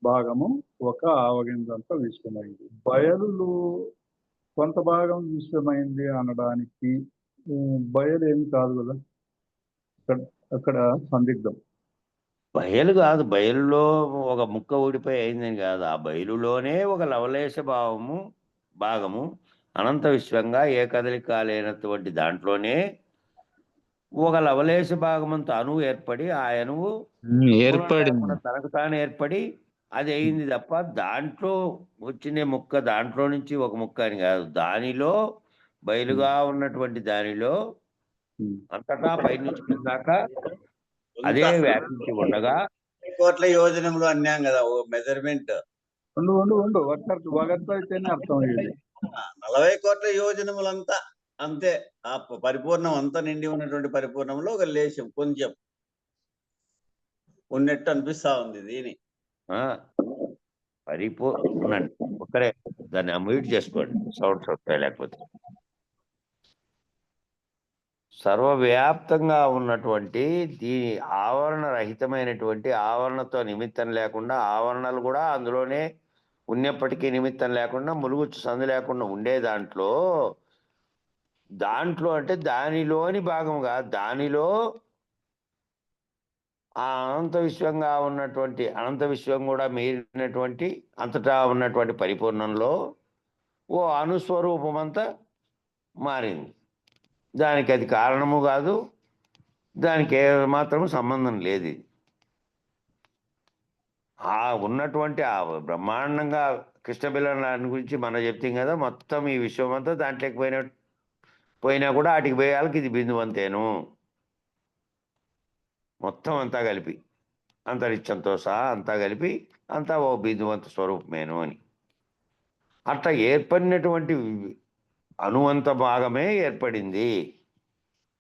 భాగము ఒక ఆవగిందంత విశ్వమైంది. బయలులో కొంత భాగం విశ్వమైంది అనడానికి బయలు ఏమి కాదు కదా, అక్కడ సందిగ్ధం. బయలు కాదు, బయలులో ఒక ముక్క ఊడిపోయి అయిందని కాదు. ఆ బయలులోనే ఒక లవలేశ భాగము అనంత విశ్వంగా ఏ కదలిక లేనటువంటి దాంట్లోనే ఒక లవలేశ భాగమంత అణువు ఏర్పడి, ఆ అణువు ఏర్పడింది. తనకు తాను ఏర్పడి అది అయింది తప్ప దాంట్లో వచ్చిన ముక్క దాంట్లో నుంచి ఒక ముక్క అని కాదు. దానిలో బయలుగా ఉన్నటువంటి దానిలో అంతటా పైనుంచి కిందాక అదే వ్యాపించి ఉండగా కోట్ల యోజనములు అన్నాం కదా, ఓ మెజర్మెంట్. ఉండు ఒకటి అయితేనే అర్థం అయ్యేది. 40 కోట్ల యోజనములంతా అంతే. ఆ పరిపూర్ణం అంతా నిండి ఉన్నటువంటి పరిపూర్ణంలో ఒక లేశం కొంచెం ఉన్నట్టు అనిపిస్తా ఉంది. దీని ఉండండి, ఒక్కరే దాన్ని మ్యూట్ చేసుకోండి, సౌండ్స్ వస్తాయి లేకపోతే. సర్వవ్యాప్తంగా ఉన్నటువంటి దీని ఆవరణ రహితమైనటువంటి, ఆవరణతో నిమిత్తం లేకుండా, ఆవరణలు కూడా అందులోనే ఉన్నప్పటికీ నిమిత్తం లేకుండా, ములుగుచ్చు సందు లేకుండా ఉండే దాంట్లో అంటే దానిలోని భాగంగా, దానిలో ఆ అనంత విశ్వంగా ఉన్నటువంటి, అనంత విశ్వం కూడా మీరినటువంటి అంతటా ఉన్నటువంటి పరిపూర్ణంలో ఓ అణుస్వరూపమంతా మారింది. దానికి అది కారణము కాదు, దానికి ఏమాత్రం సంబంధం లేదు. ఆ ఉన్నటువంటి ఆ బ్రహ్మాండంగా కృష్ణబిల్లని గురించి మనం చెప్తాం కదా, మొత్తం ఈ విశ్వం అంతా దాంట్లోకి పోయినా కూడా వాటికి పోయేళ్ళకి ఇది బిందువు అంతేను, మొత్తం అంతా కలిపి అంతరిక్షంతో సహా అంతా కలిపి అంతా ఓ బిందువంత స్వరూపమేను అని. అట్లా ఏర్పడినటువంటి అణువంత భాగమే ఏర్పడింది.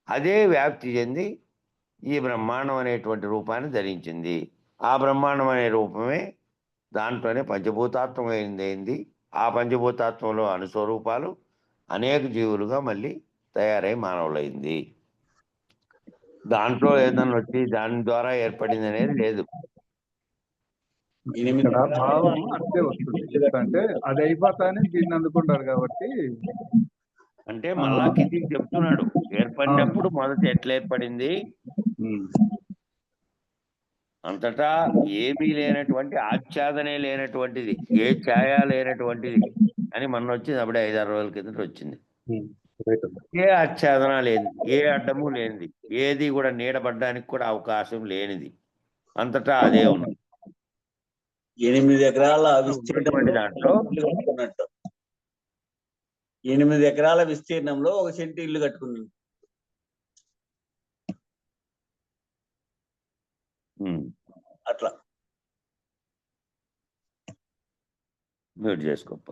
అదే వ్యాప్తి చెంది ఈ బ్రహ్మాండం అనేటువంటి రూపాన్ని ధరించింది. ఆ బ్రహ్మాండం అనే రూపమే దాంట్లోనే పంచభూతాత్మకమైంది. ఆ పంచభూతాత్మంలో అణుస్వరూపాలు అనేక జీవులుగా మళ్ళీ తయారై మానవులైంది. దాంట్లో ఏదన్నా వచ్చి దాని ద్వారా ఏర్పడింది అనేది లేదు. ఇక్కడ భావం అంతే వస్తుంది. ఎందుకంటే అది అయిపోతానే దీన్ని అందుకుంటారు కాబట్టి. అంటే మళ్ళా కిందికి చెప్తున్నాడు, ఏర్పడినప్పుడు మొదట ఎట్లా ఏర్పడింది, అంతటా ఏమీ లేనటువంటి, ఆచ్ఛాదనే లేనటువంటిది, ఏ ఛాయ లేనటువంటిది అని మొన్న వచ్చింది, అప్పుడే 5-6 రోజుల కిందట వచ్చింది. ఏ ఆచ్ఛాదన లేనిది, ఏ అడ్డము లేనిది, ఏది కూడా నీడబడ్డానికి కూడా అవకాశం లేనిది, అంతటా అదే ఉన్నది. 8 ఎకరాల దాంట్లో 8 ఎకరాల విస్తీర్ణంలో 1 సెంటు ఇల్లు కట్టుకుని అట్లా మ్యూట్ చేసుకోప్ప.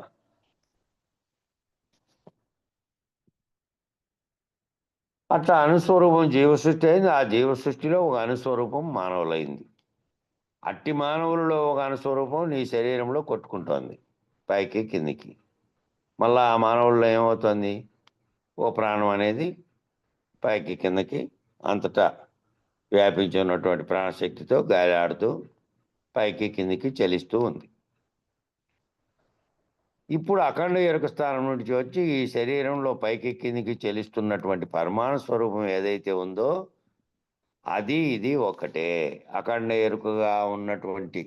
అట్లా అనుస్వరూపం జీవసృష్టి అయింది. ఆ జీవసృష్టిలో ఒక అనుస్వరూపం మానవులైంది. అట్టి మానవులలో ఒక అనుస్వరూపం నీ శరీరంలో కొట్టుకుంటోంది పైకి కిందికి. మళ్ళా ఆ మానవుల్లో ఏమవుతుంది, ఓ ప్రాణం అనేది పైకి కిందకి అంతటా వ్యాపించి ఉన్నటువంటి ప్రాణశక్తితో గాలి ఆడుతూ పైకి కిందికి చలిస్తూ ఉంది. ఇప్పుడు అఖండ ఎరుక స్థానం నుంచి వచ్చి ఈ శరీరంలో పైకి కిందికి చలిస్తున్నటువంటి పరమాణు స్వరూపం ఏదైతే ఉందో అది ఇది ఒకటే. అఖండ ఎరుకగా ఉన్నటువంటి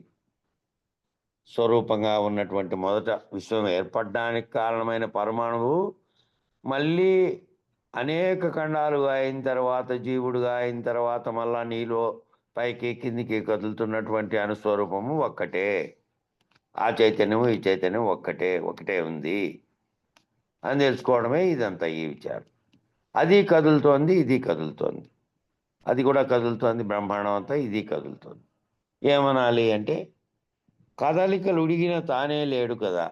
స్వరూపంగా ఉన్నటువంటి మొదట విశ్వం ఏర్పడడానికి కారణమైన పరమాణువు మళ్ళీ అనేక ఖండాలుగా అయిన తర్వాత, జీవుడుగా అయిన తర్వాత మళ్ళా నీలో పైకి కిందికి కదులుతున్నటువంటి అనుస్వరూపము ఒక్కటే. ఆ చైతన్యము ఈ చైతన్యం ఒకటే ఉంది అని తెలుసుకోవడమే ఇదంతా ఈ విచారం. అది కదులుతోంది, ఇది కదులుతోంది, అది కూడా కదులుతోంది, బ్రహ్మాండం అంతా ఇది కదులుతోంది. ఏమనాలి అంటే కదలికలు ఉడిగిన తానే లేడు కదా.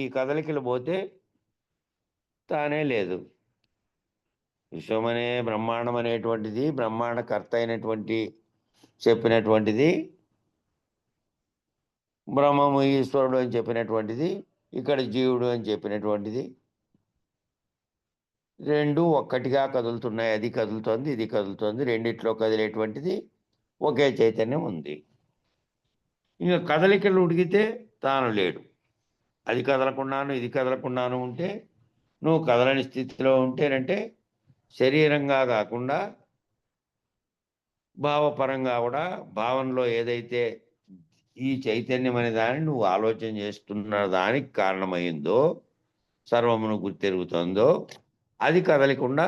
ఈ కదలికలు పోతే తానే లేదు. విశ్వమనే బ్రహ్మాండం అనేటువంటిది, బ్రహ్మాండకర్త అయినటువంటి చెప్పినటువంటిది, బ్రహ్మము ఈశ్వరుడు అని చెప్పినటువంటిది, ఇక్కడ జీవుడు అని చెప్పినటువంటిది, రెండు ఒక్కటిగా కదులుతున్నాయి. అది కదులుతోంది, ఇది కదులుతోంది. రెండిట్లో కదిలేటువంటిది ఒకే చైతన్యం ఉంది. ఇంకా కదలికలు ఉడిగితే తాను లేడు. అది కదలకుండాను ఇది కదలకుండాను ఉంటే, నువ్వు కదలని స్థితిలో ఉంటేనంటే శరీరంగా కాకుండా భావపరంగా కూడా, భావనలో ఏదైతే ఈ చైతన్యం అనే దాన్ని నువ్వు ఆలోచన చేస్తున్న దానికి కారణమైందో, సర్వమును గుర్తెరుగుతుందో, అది కదలకుండా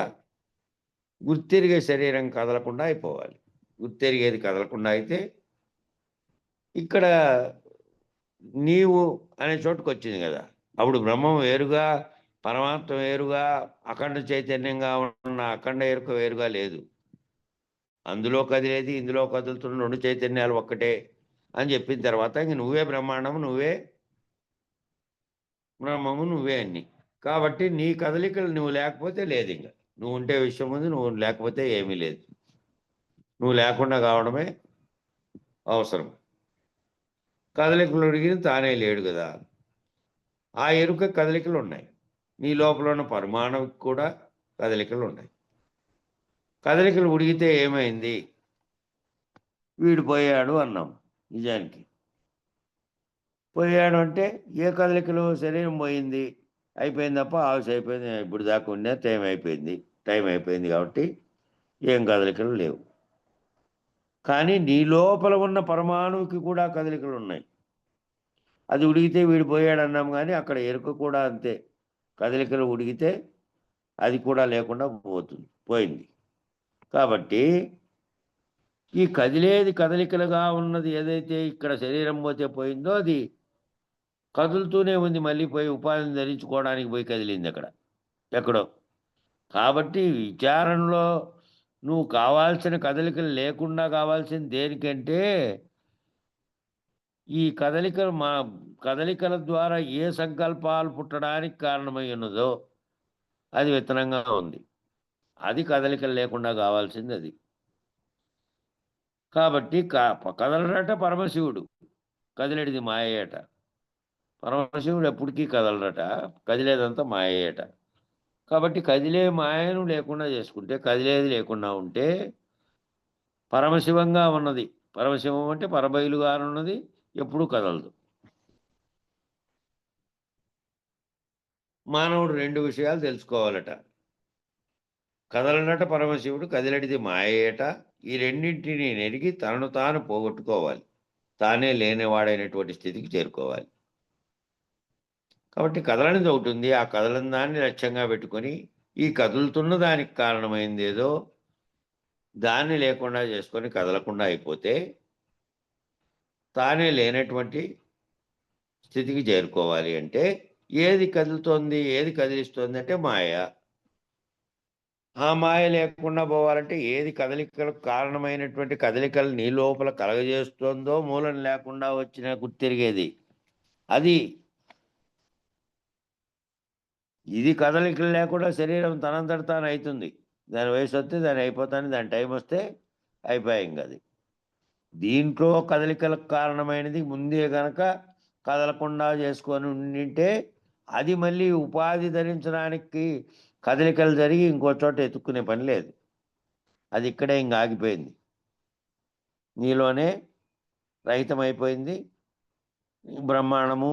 గుర్తెరిగే శరీరం కదలకుండా అయిపోవాలి. గుర్తెరిగేది కదలకుండా అయితే ఇక్కడ నీవు అనే చోటుకు వచ్చింది కదా. అప్పుడు బ్రహ్మం వేరుగా, పరమాత్మ వేరుగా, అఖండ చైతన్యంగా ఉన్న అఖండ ఎరుక వేరుగా లేదు. అందులో కదిలేది ఇందులో కదులుతున్న రెండు చైతన్యాలు ఒక్కటే అని చెప్పిన తర్వాత ఇంక నువ్వే బ్రహ్మాండము, నువ్వే బ్రహ్మము, నువ్వే అన్ని. కాబట్టి నీ కదలికలు నువ్వు లేకపోతే లేదు. ఇంకా నువ్వు ఉంటే విషయం ఉంది, నువ్వు లేకపోతే ఏమీ లేదు. నువ్వు లేకుండా కావడమే అవసరం. కదలికలు అడిగిన తానే లేడు కదా. ఆ ఎరుక కదలికలు ఉన్నాయి. నీ లోపల ఉన్న పరమాణువుకి కూడా కదలికలు ఉన్నాయి. కదలికలు ఉడిగితే ఏమైంది, వీడు పోయాడు అన్నాం. నిజానికి పోయాడు అంటే ఏ కదలికలు, శరీరం పోయింది అయిపోయింది తప్ప ఆవిష అయిపోయింది. ఇప్పుడు దాకా ఉండే టైం అయిపోయింది కాబట్టి ఏం కదలికలు లేవు. కానీ నీ లోపల ఉన్న పరమాణువుకి కూడా కదలికలు ఉన్నాయి. అది ఉడిగితే వీడు పోయాడు అన్నాం. కానీ అక్కడ ఎరుక కూడా అంతే. కదలికలు ఉడిగితే అది కూడా లేకుండా పోయింది. కాబట్టి ఈ కదలికలుగా ఉన్నది ఏదైతే ఇక్కడ శరీరం పోతే పోయిందో అది కదులుతూనే ఉంది. మళ్ళీ పోయి ఉపాధిని ధరించుకోవడానికి పోయి కదిలింది ఎక్కడో. కాబట్టి విచారణలో నువ్వు కావాల్సిన కదలికలు లేకుండా కావాల్సింది దేనికంటే, ఈ కదలికల ద్వారా ఏ సంకల్పాలు పుట్టడానికి కారణమై ఉన్నదో అది విత్తనంగా ఉంది. అది కదలికలు లేకుండా కావాల్సింది అది. కాబట్టి కదలడట పరమశివుడు, కదిలేడిది మాయట. పరమశివుడు ఎప్పటికీ కదలడట, కదిలేదంతా మాయట. కాబట్టి కదిలే మాయను లేకుండా చేసుకుంటే, కదిలేది లేకుండా ఉంటే పరమశివంగా ఉన్నది. పరమశివం అంటే పరబయలుగా ఉన్నది, ఎప్పుడూ కదలదు. మానవుడు రెండు విషయాలు తెలుసుకోవాలట. కదలనట పరమశివుడు, కదిలడిది మాయేట. ఈ రెండింటిని నెరిగి తనను తాను పోగొట్టుకోవాలి. తానే లేనివాడైనటువంటి స్థితికి చేరుకోవాలి. కాబట్టి కదలనిది ఒకటి ఉంది. ఆ కదలని దాన్ని లక్ష్యంగా పెట్టుకొని ఈ కదులుతున్న దానికి కారణమైంది ఏదో దాన్ని లేకుండా చేసుకొని కదలకుండా అయిపోతే తానే లేనటువంటి స్థితికి చేరుకోవాలి. అంటే ఏది కదులుతోంది, ఏది కదిలిస్తోంది అంటే మాయ. ఆ మాయ లేకుండా పోవాలంటే ఏది కదలికలకు కారణమైనటువంటి కదలికలు నీ లోపల కలగజేస్తోందో మూలం లేకుండా వచ్చిన గుర్తిరిగేది అది. ఇది కదలికలు లేకుండా శరీరం తనంతట తాను అవుతుంది. దాని వయసు వస్తే దాని అయిపోతాను, దాని టైం వస్తే అయిపోయాయి ఇంక అది. దీంట్లో కదలికలకు కారణమైనది ముందే గనక కదలకుండా చేసుకొని ఉండింటే అది మళ్ళీ ఉపాధి ధరించడానికి కదలికలు జరిగి ఇంకో చోట ఎత్తుక్కునే పని లేదు. అది ఇక్కడే ఇంక ఆగిపోయింది, నీలోనే రహితమైపోయింది. బ్రహ్మాండము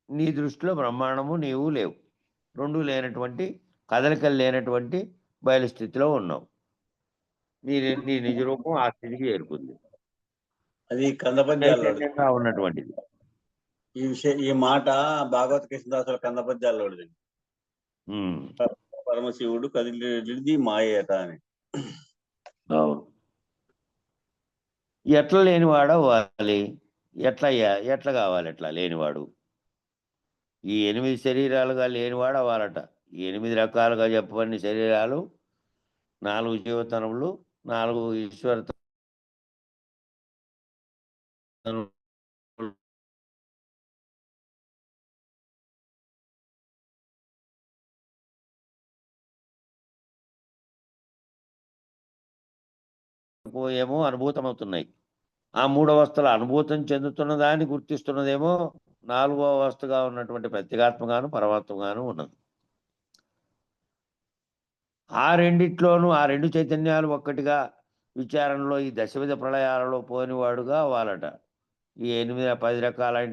నీ దృష్టిలో బ్రహ్మాండము నీవు లేవు, రెండు లేనటువంటి కదలికలు లేనటువంటి బయలు స్థితిలో ఉన్నావు. నీ నీ నిజ రూపం ఆ స్థితికి చేరుకుంది, అది కందపద్యాల్లో చైతన్యంగా ఉన్నటువంటిది. ఈ మాట భాగవత కృష్ణదాసుల కందపద్యాల్లోది. ఉమ్. పరమశివుడు కదిలిది మాయేట అని. అవును. ఎట్లా లేనివాడు అవ్వాలి, ఎట్లా కావాలి ఎట్లా లేనివాడు? ఈ 8 శరీరాలుగా లేనివాడు అవ్వాలట. ఈ 8 రకాలుగా చెప్పబడిన శరీరాలు 4 జీవతనములు, 4 ఈశ్వర ఏమో అనుభూతమవుతున్నాయి. ఆ 3వ అవస్థల అనుభూతం చెందుతున్న దాన్ని గుర్తిస్తున్నదేమో 4వ అవస్థగా ఉన్నటువంటి ప్రత్యేగాత్మగాను పరమాత్మగాను ఉన్నది. ఆ రెండిట్లోనూ ఆ రెండు చైతన్యాలు ఒక్కటిగా విచారణలో ఈ దశవిధ ప్రళయాలలో పోనివాడుగా అవ్వాలట. ఈ 10 రకాలైన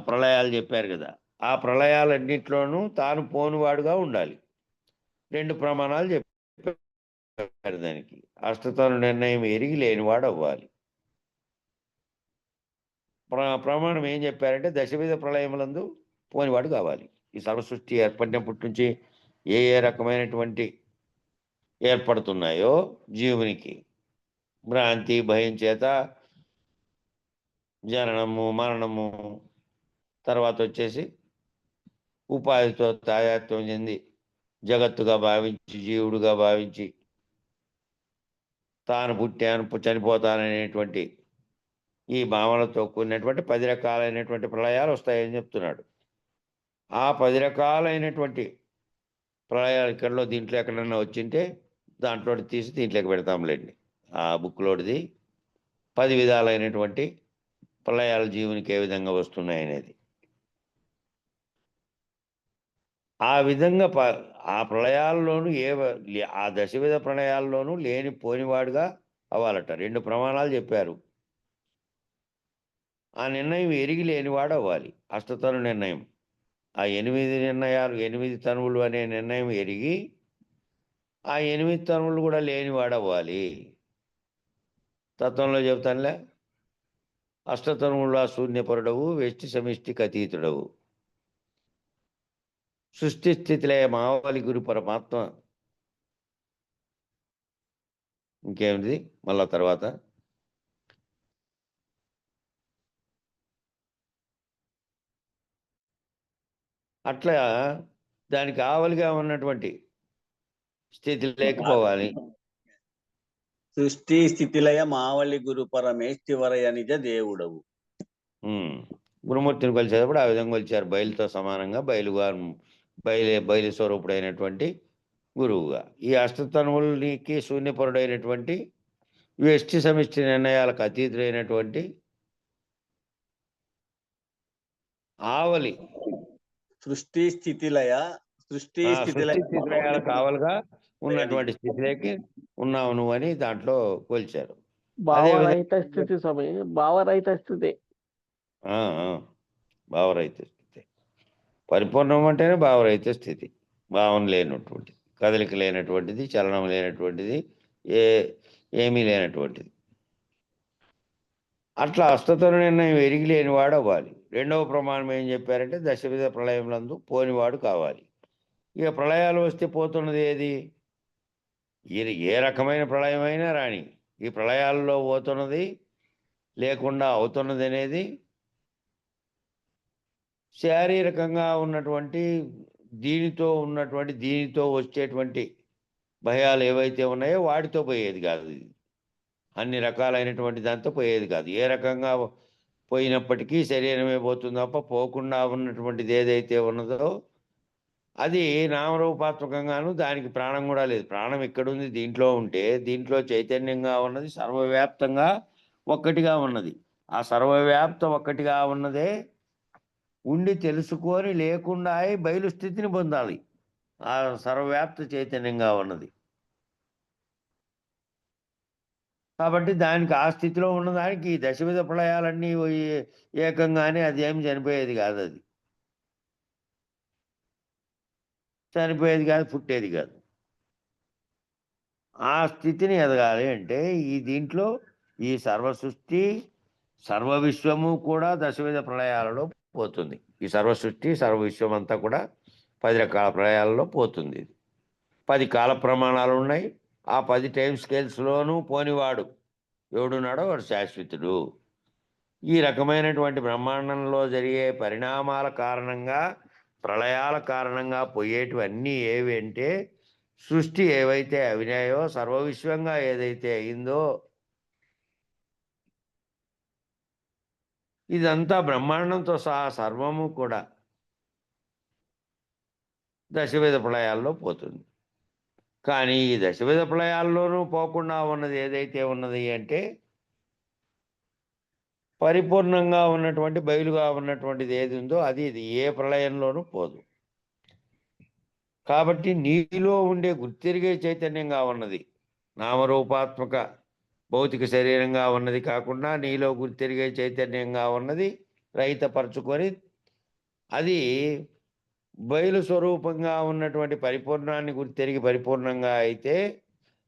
ప్రళయాలు చెప్పారు కదా, ఆ ప్రళయాలన్నింటిలోనూ తాను పోనివాడుగా ఉండాలి. 2 ప్రమాణాలు చెప్పారు దానికి. అష్టతను నిర్ణయం ఎరిగి లేనివాడు అవ్వాలి. ప్రమాణం ఏం చెప్పారంటే దశవిధ ప్రళయములందు పోనివాడు కావాలి. ఈ సర్వసృష్టి ఏర్పడినప్పటి నుంచి ఏ రకమైనటువంటి ఏర్పడుతున్నాయో జీవునికి భ్రాంతి భయం చేత జననము మరణము, తర్వాత వచ్చేసి ఉపాధితో తాయాత్వం చెంది జగత్తుగా భావించి జీవుడుగా భావించి తాను పుట్టాను చనిపోతాననేటువంటి ఈ భావనతో కూడినటువంటి 10 రకాలైనటువంటి ప్రళయాలు వస్తాయని చెప్తున్నాడు. ఆ 10 రకాలైనటువంటి ప్రళయాలు ఇక్కడలో దీంట్లో ఎక్కడన్నా వచ్చింటే దాంట్లో తీసి దీంట్లోకి పెడతాంలేండి. ఆ బుక్లోడిది 10 విధాలైనటువంటి ప్రళయాలు జీవునికి ఏ విధంగా వస్తున్నాయనేది. ఆ విధంగా ఆ ప్రళయాల్లోనూ ఆ దశవిధ ప్రళయాల్లోనూ లేని పోనివాడుగా అవ్వాలట. 2 ప్రమాణాలు చెప్పారు. ఆ నిర్ణయం ఎరిగి లేనివాడు అవ్వాలి. అష్టతను నిర్ణయం, ఆ 8 నిర్ణయాలు 8 తనువులు అనే నిర్ణయం ఎరిగి ఆ 8 తనువులు కూడా లేనివాడు అవ్వాలి. తత్వంలో చెబుతానులే, అష్టతనువుల శూన్యపరుడవు, వెష్టి సమిష్టికి అతీతుడవు, సృష్టి స్థితిలే మావలి గురు పరమాత్మ. ఇంకేమిటి మళ్ళా తర్వాత అట్లా దానికి ఆవలిగా ఉన్నటువంటి స్థితి లేకపోవాలి. సృష్టి స్థితిలయ మావళి గురు పరమేష్టివరయ నిజ దేవుడవు. గురుమూర్తిని కొలిచేటప్పుడు ఆ విధంగా కొలిచారు. బయలుతో సమానంగా బయలు స్వరూపుడైనటువంటి గురువుగా. ఈ అష్టతనువులకి శూన్యపరుడైనటువంటి వ్యష్టి సమిష్టి నిర్ణయాలకు అతీతుడైనటువంటి ఆవలి సృష్టి స్థితిలయ కావలుగా ఉన్నటువంటి స్థితిలోకి ఉన్నావు నువ్వు అని దాంట్లో కొలిచారు. భావరహిత స్థితి భావరహిత స్థితి. భావరహిత స్థితి పరిపూర్ణం అంటేనే భావరహిత స్థితి. భావన లేనటువంటిది, కదలిక లేనటువంటిది, చలనం లేనటువంటిది, ఏమీ లేనటువంటిది. అట్లా అష్టతను నిర్ణయం ఎరిగి లేనివాడు అవ్వాలి. 2వ ప్రమాణం ఏం చెప్పారంటే దశవిధ ప్రళయములందు పోనివాడు కావాలి. ఇక ప్రళయాలు వస్తే పోతున్నది ఏది? ఏ రకమైన ప్రళయం అయినా రాని, ఈ ప్రళయాల్లో పోతున్నది లేకుండా అవుతున్నది అనేది శారీరకంగా ఉన్నటువంటి దీనితో వచ్చేటువంటి భయాలు ఏవైతే ఉన్నాయో వాటితో పోయేది కాదు. ఇది అన్ని రకాలైనటువంటి దాంతో పోయేది కాదు. ఏ రకంగా పోయినప్పటికీ శరీరమే పోతుంది తప్ప పోకుండా ఉన్నటువంటిది ఏదైతే ఉన్నదో అది నామరూపాత్మకంగాను, దానికి ప్రాణం కూడా లేదు. ప్రాణం ఎక్కడుంది? దీంట్లో ఉంటే దీంట్లో చైతన్యంగా ఉన్నది సర్వవ్యాప్తంగా ఒక్కటిగా ఉన్నది. ఆ సర్వవ్యాప్తం ఒక్కటిగా ఉన్నదే ఉండి తెలుసుకొని లేకుండా బయలు స్థితిని పొందాలి. ఆ సర్వవ్యాప్త చైతన్యంగా ఉన్నది కాబట్టి దానికి ఆ స్థితిలో ఉన్నదానికి ఈ దశవిధ ప్రళయాలన్నీ ఏకంగానే అది ఏమి చనిపోయేది కాదు. అది చనిపోయేది కాదు, పుట్టేది కాదు. ఆ స్థితిని ఎదగాలి అంటే ఈ దీంట్లో ఈ సర్వసృష్టి సర్వ విశ్వము కూడా దశవిధ ప్రళయాలలో పోతుంది. ఈ సర్వసృష్టి సర్వ విశ్వం అంతా కూడా 10 రకాల ప్రళయాలలో పోతుంది. 10 కాల ప్రమాణాలు ఉన్నాయి. ఆ 10 టైం స్కేల్స్లోనూ పోనివాడు ఎవడున్నాడో వాడు శాశ్వతుడు. ఈ రకమైనటువంటి బ్రహ్మాండంలో జరిగే పరిణామాల కారణంగా, ప్రళయాల కారణంగా పోయేటివన్నీ ఏవి అంటే సృష్టి ఏవైతే అవినాయో, సర్వవిశ్వంగా ఏదైతే అయిందో ఇదంతా బ్రహ్మాండంతో సహా సర్వము కూడా దశవిధ ప్రళయాల్లో పోతుంది. కానీ ఈ దశవిధ ప్రళయాల్లోనూ పోకుండా ఉన్నది ఏదైతే ఉన్నది అంటే పరిపూర్ణంగా ఉన్నటువంటి బయలుగా ఉన్నటువంటిది ఏది ఉందో అది ఇది ఏ ప్రళయంలోనూ పోదు. కాబట్టి నీలో ఉండే గుర్తిరిగే చైతన్యంగా ఉన్నది, నామరూపాత్మక భౌతిక శరీరంగా ఉన్నది కాకుండా నీలో గుర్తిరిగే చైతన్యంగా ఉన్నది రహితపరచుకొని అది బయలు స్వరూపంగా ఉన్నటువంటి పరిపూర్ణాన్ని గుర్తిరిగి పరిపూర్ణంగా అయితే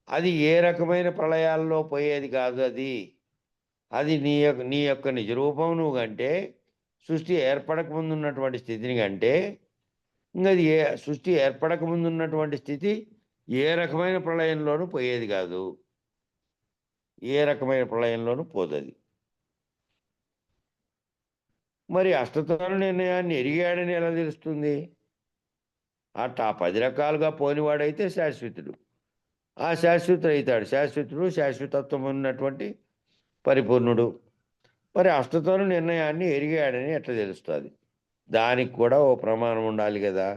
అది ఏ రకమైన ప్రళయాల్లో పోయేది కాదు. అది నీ యొక్క నిజరూపం నువ్వు కంటే సృష్టి ఏర్పడక ముందు ఉన్నటువంటి స్థితిని కంటే అది సృష్టి ఏర్పడక ముందు ఉన్నటువంటి స్థితి ఏ రకమైన ప్రళయంలోనూ పోయేది కాదు. ఏ రకమైన ప్రళయంలోనూ పోదది. మరి అష్టతర నిర్ణయాన్ని ఎరిగాడని ఎలా తెలుస్తుంది? అట్టా 10 రకాలుగా పోనివాడైతే శాశ్వతుడు. ఆ శాశ్వతుడు అవుతాడు. శాశ్వతుడు శాశ్వతత్వం ఉన్నటువంటి పరిపూర్ణుడు. మరి అష్టతర నిర్ణయాన్ని ఎరిగాడని ఎట్లా తెలుస్తుంది? దానికి కూడా ఓ ప్రమాణం ఉండాలి కదా.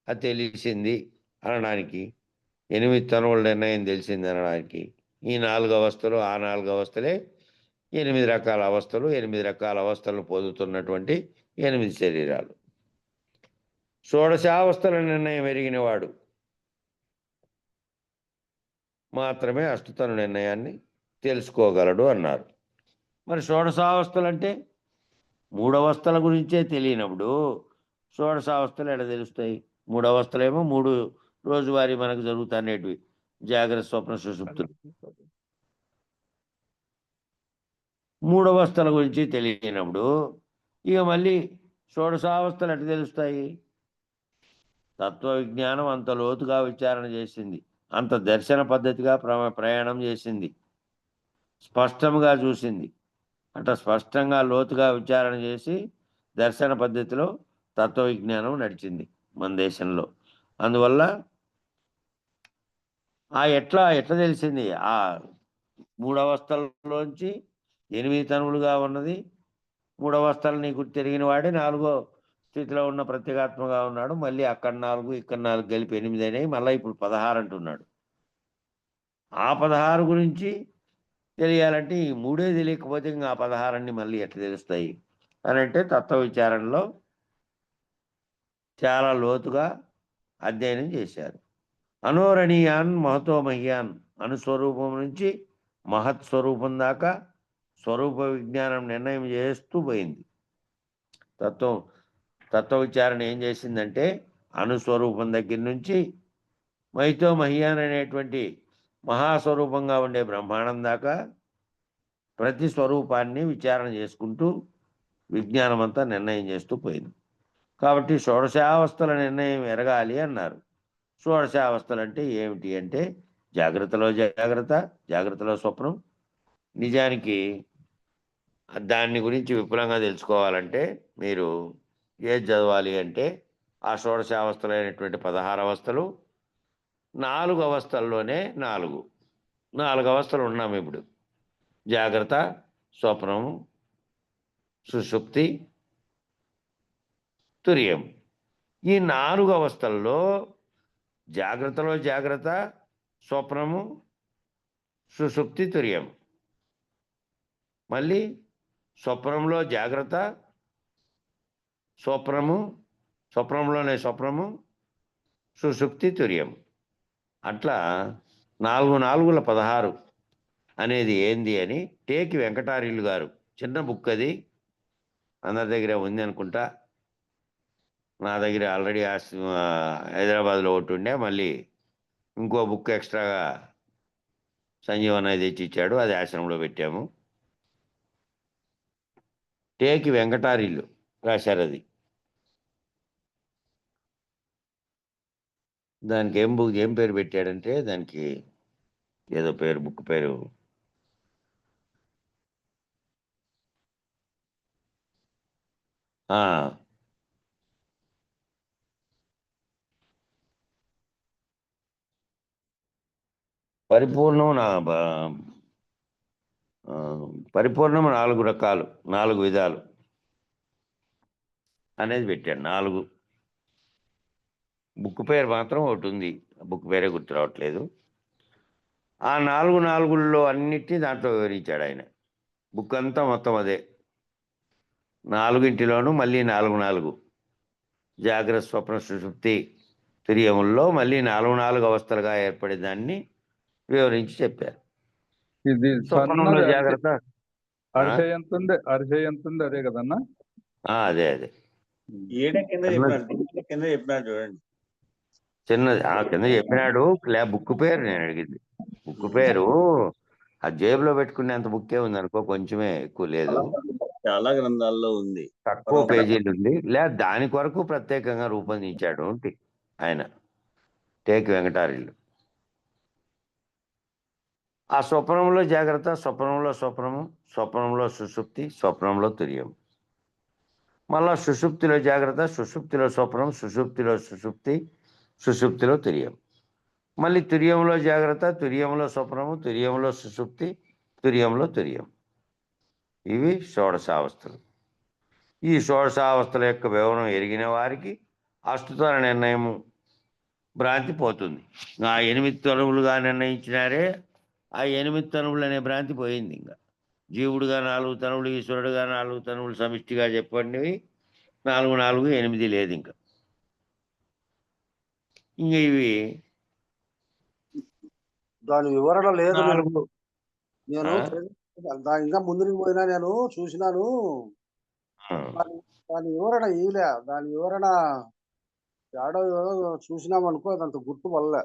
అది తెలిసింది అనడానికి, 8 తనువుల నిర్ణయం తెలిసింది అనడానికి ఈ 4 అవస్థలు, ఆ 4 అవస్థలే 8 రకాల అవస్థలు. 8 రకాల అవస్థలను పొందుతున్నటువంటి 8 శరీరాలు. షోడశావస్థల నిర్ణయం ఎరిగినవాడు మాత్రమే అష్టతను నిర్ణయాన్ని తెలుసుకోగలడు అన్నారు. మరి షోడశావస్థలు అంటే 3 అవస్థల గురించే తెలియనప్పుడు షోడశావస్థలు ఎలా తెలుస్తాయి? 3 అవస్థలేమో 3 రోజువారీ మనకు జరుగుతానేటివి, జాగ్రత్త, స్వప్న, సుషుప్తులు. 3 అవస్థల గురించి తెలియనప్పుడు ఇక మళ్ళీ షోడశావస్థలు ఎట్లా తెలుస్తాయి? తత్వ విజ్ఞానం అంత లోతుగా విచారణ చేసింది, అంత దర్శన పద్ధతిగా ప్రయాణం చేసింది, స్పష్టంగా చూసింది. అట్లా స్పష్టంగా లోతుగా విచారణ చేసి దర్శన పద్ధతిలో తత్వ విజ్ఞానం నడిచింది మన దేశంలో. అందువల్ల ఎట్లా తెలిసింది? ఆ 3 అవస్థల్లోంచి 8 తనువులుగా ఉన్నది. 3 అవస్థలని తిరిగిన వాడే 4వ స్థితిలో ఉన్న ప్రత్యేగాత్మగా ఉన్నాడు. మళ్ళీ అక్కడ 4 ఇక్కడ 4 కలిపి 8 అయినాయి. మళ్ళీ ఇప్పుడు 16 అంటున్నాడు. ఆ 16 గురించి తెలియాలంటే ఈ 3 తెలియకపోతే ఇంకా ఆ 16 మళ్ళీ ఎట్లా తెలుస్తాయి అని అంటే తత్వ విచారణలో చాలా లోతుగా అధ్యయనం చేశారు. అనోరణీయాన్ మహతో మహ్యాన్ అనుస్వరూపం నుంచి మహత్ స్వరూపం దాకా స్వరూప విజ్ఞానం నిర్ణయం చేస్తూ పోయింది. తత్వ విచారణ ఏం చేసిందంటే అనుస్వరూపం దగ్గర నుంచి మహితో మహ్యాన్ అనేటువంటి మహాస్వరూపంగా ఉండే బ్రహ్మాండం దాకా ప్రతి స్వరూపాన్ని విచారణ చేసుకుంటూ విజ్ఞానం అంతా నిర్ణయం చేస్తూ పోయింది. కాబట్టి షోడశావస్థల నిర్ణయం ఎరగాలి అన్నారు. షోడశావస్థలు అంటే ఏమిటి అంటే జాగ్రత్తలో జాగ్రత్త, జాగ్రత్తలో స్వప్నం. నిజానికి దాన్ని గురించి విపులంగా తెలుసుకోవాలంటే మీరు ఏది చదవాలి అంటే ఆ షోడశావస్థలైనటువంటి 16 అవస్థలు 4 అవస్థల్లోనే 4 అవస్థలు ఉన్నాం ఇప్పుడు. జాగ్రత్త, స్వప్నము, సుషుప్తి, తురియం. ఈ 4 అవస్థల్లో జాగ్రత్తలో జాగ్రత్త, స్వప్నము, సుషుప్తి, తురియం. మళ్ళీ స్వప్నంలో జాగ్రత్త, స్వప్నంలోనే స్వప్నము, సుషుప్తి, తురియం. అట్లా 4 16 అనేది ఏంది అని టేకి వెంకటారీలు గారు చిన్న బుక్, అది అందరి దగ్గర ఉంది అనుకుంటా. నా దగ్గర ఆల్రెడీ హైదరాబాద్లో ఒకటి ఉండే, మళ్ళీ ఇంకో బుక్ ఎక్స్ట్రాగా సంజీవన్ అనేది తెచ్చి ఇచ్చాడు, అది ఆశ్రమంలో పెట్టాము. టేకి వెంకటారీలు రాశారు అది. దానికి ఏం పేరు పెట్టాడంటే, దానికి ఏదో పేరు, బుక్ పేరు పరిపూర్ణము 4 రకాలు, 4 విధాలు అనేది పెట్టాడు. 4 బుక్ పేరు మాత్రం ఒకటి ఉంది, బుక్ పేరే గుర్తు రావట్లేదు. ఆ 4 అన్నిటినీ దాంట్లో వివరించాడు ఆయన. బుక్ అంతా మొత్తం అదే. 4 మళ్ళీ 4 జాగ్రత్త, స్వప్న, సుషుప్తి, తురియముల్లో మళ్ళీ 4 అవస్థలుగా ఏర్పడే దాన్ని వివరించి చెప్పారు. ఇది స్వప్నంలో జాగ్రత్త అరిసె ఎంత ఉంది అదే కదన్నా? అదే ఈడ కింద చెప్పినాడు చూడండి. చిన్నది కింద చెప్పినాడు. బుక్ పేరు నేను అడిగింది. బుక్ పేరు ఆ జేబులో పెట్టుకునేంత బుక్కే ఉంది అనుకో, కొంచెమే, ఎక్కువ లేదు. చాలా గ్రంథాల్లో ఉంది, తక్కువ పేజీలు ఉంది. లేదా దాని కొరకు ప్రత్యేకంగా రూపొందించాడు ఆయన టేకి వెంకటారీలు. ఆ స్వప్నంలో జాగ్రత్త, స్వప్నంలో స్వప్నము, స్వప్నంలో సుషుప్తి, స్వప్నంలో తురియం. మళ్ళా సుషుప్తిలో జాగ్రత్త, సుషుప్తిలో స్వప్నం, సుషుప్తిలో సుషుప్తి, సుషుప్తిలో తురియం. మళ్ళీ తురియంలో జాగ్రత్త, తురియంలో స్వప్నము, తురియంలో సుషుప్తి, తురియంలో తురియం. ఇవి షోడశావస్థలు. ఈ షోడశావస్థల యొక్క వివరణ ఎరిగిన వారికి అష్టుతర నిర్ణయము భ్రాంతి పోతుంది. ఆ 8 తనువులుగా నిర్ణయించినారే, ఆ 8 తనువులు అనే భ్రాంతి పోయింది. ఇంకా జీవుడుగా 4 తనువులు, ఈశ్వరుడుగా 4 తనువులు సమిష్టిగా చెప్పండివి 4 8 లేదు. ఇంకా ఇవి దాని వివరణ లేదు. నేను ఇంకా ముందుకు పోయినా, నేను చూసినాను. దాని వివరణ ఇలే. దాని వివరణ ఏడో చూసినాం అనుకో, అదంత గుర్తు వల్లే.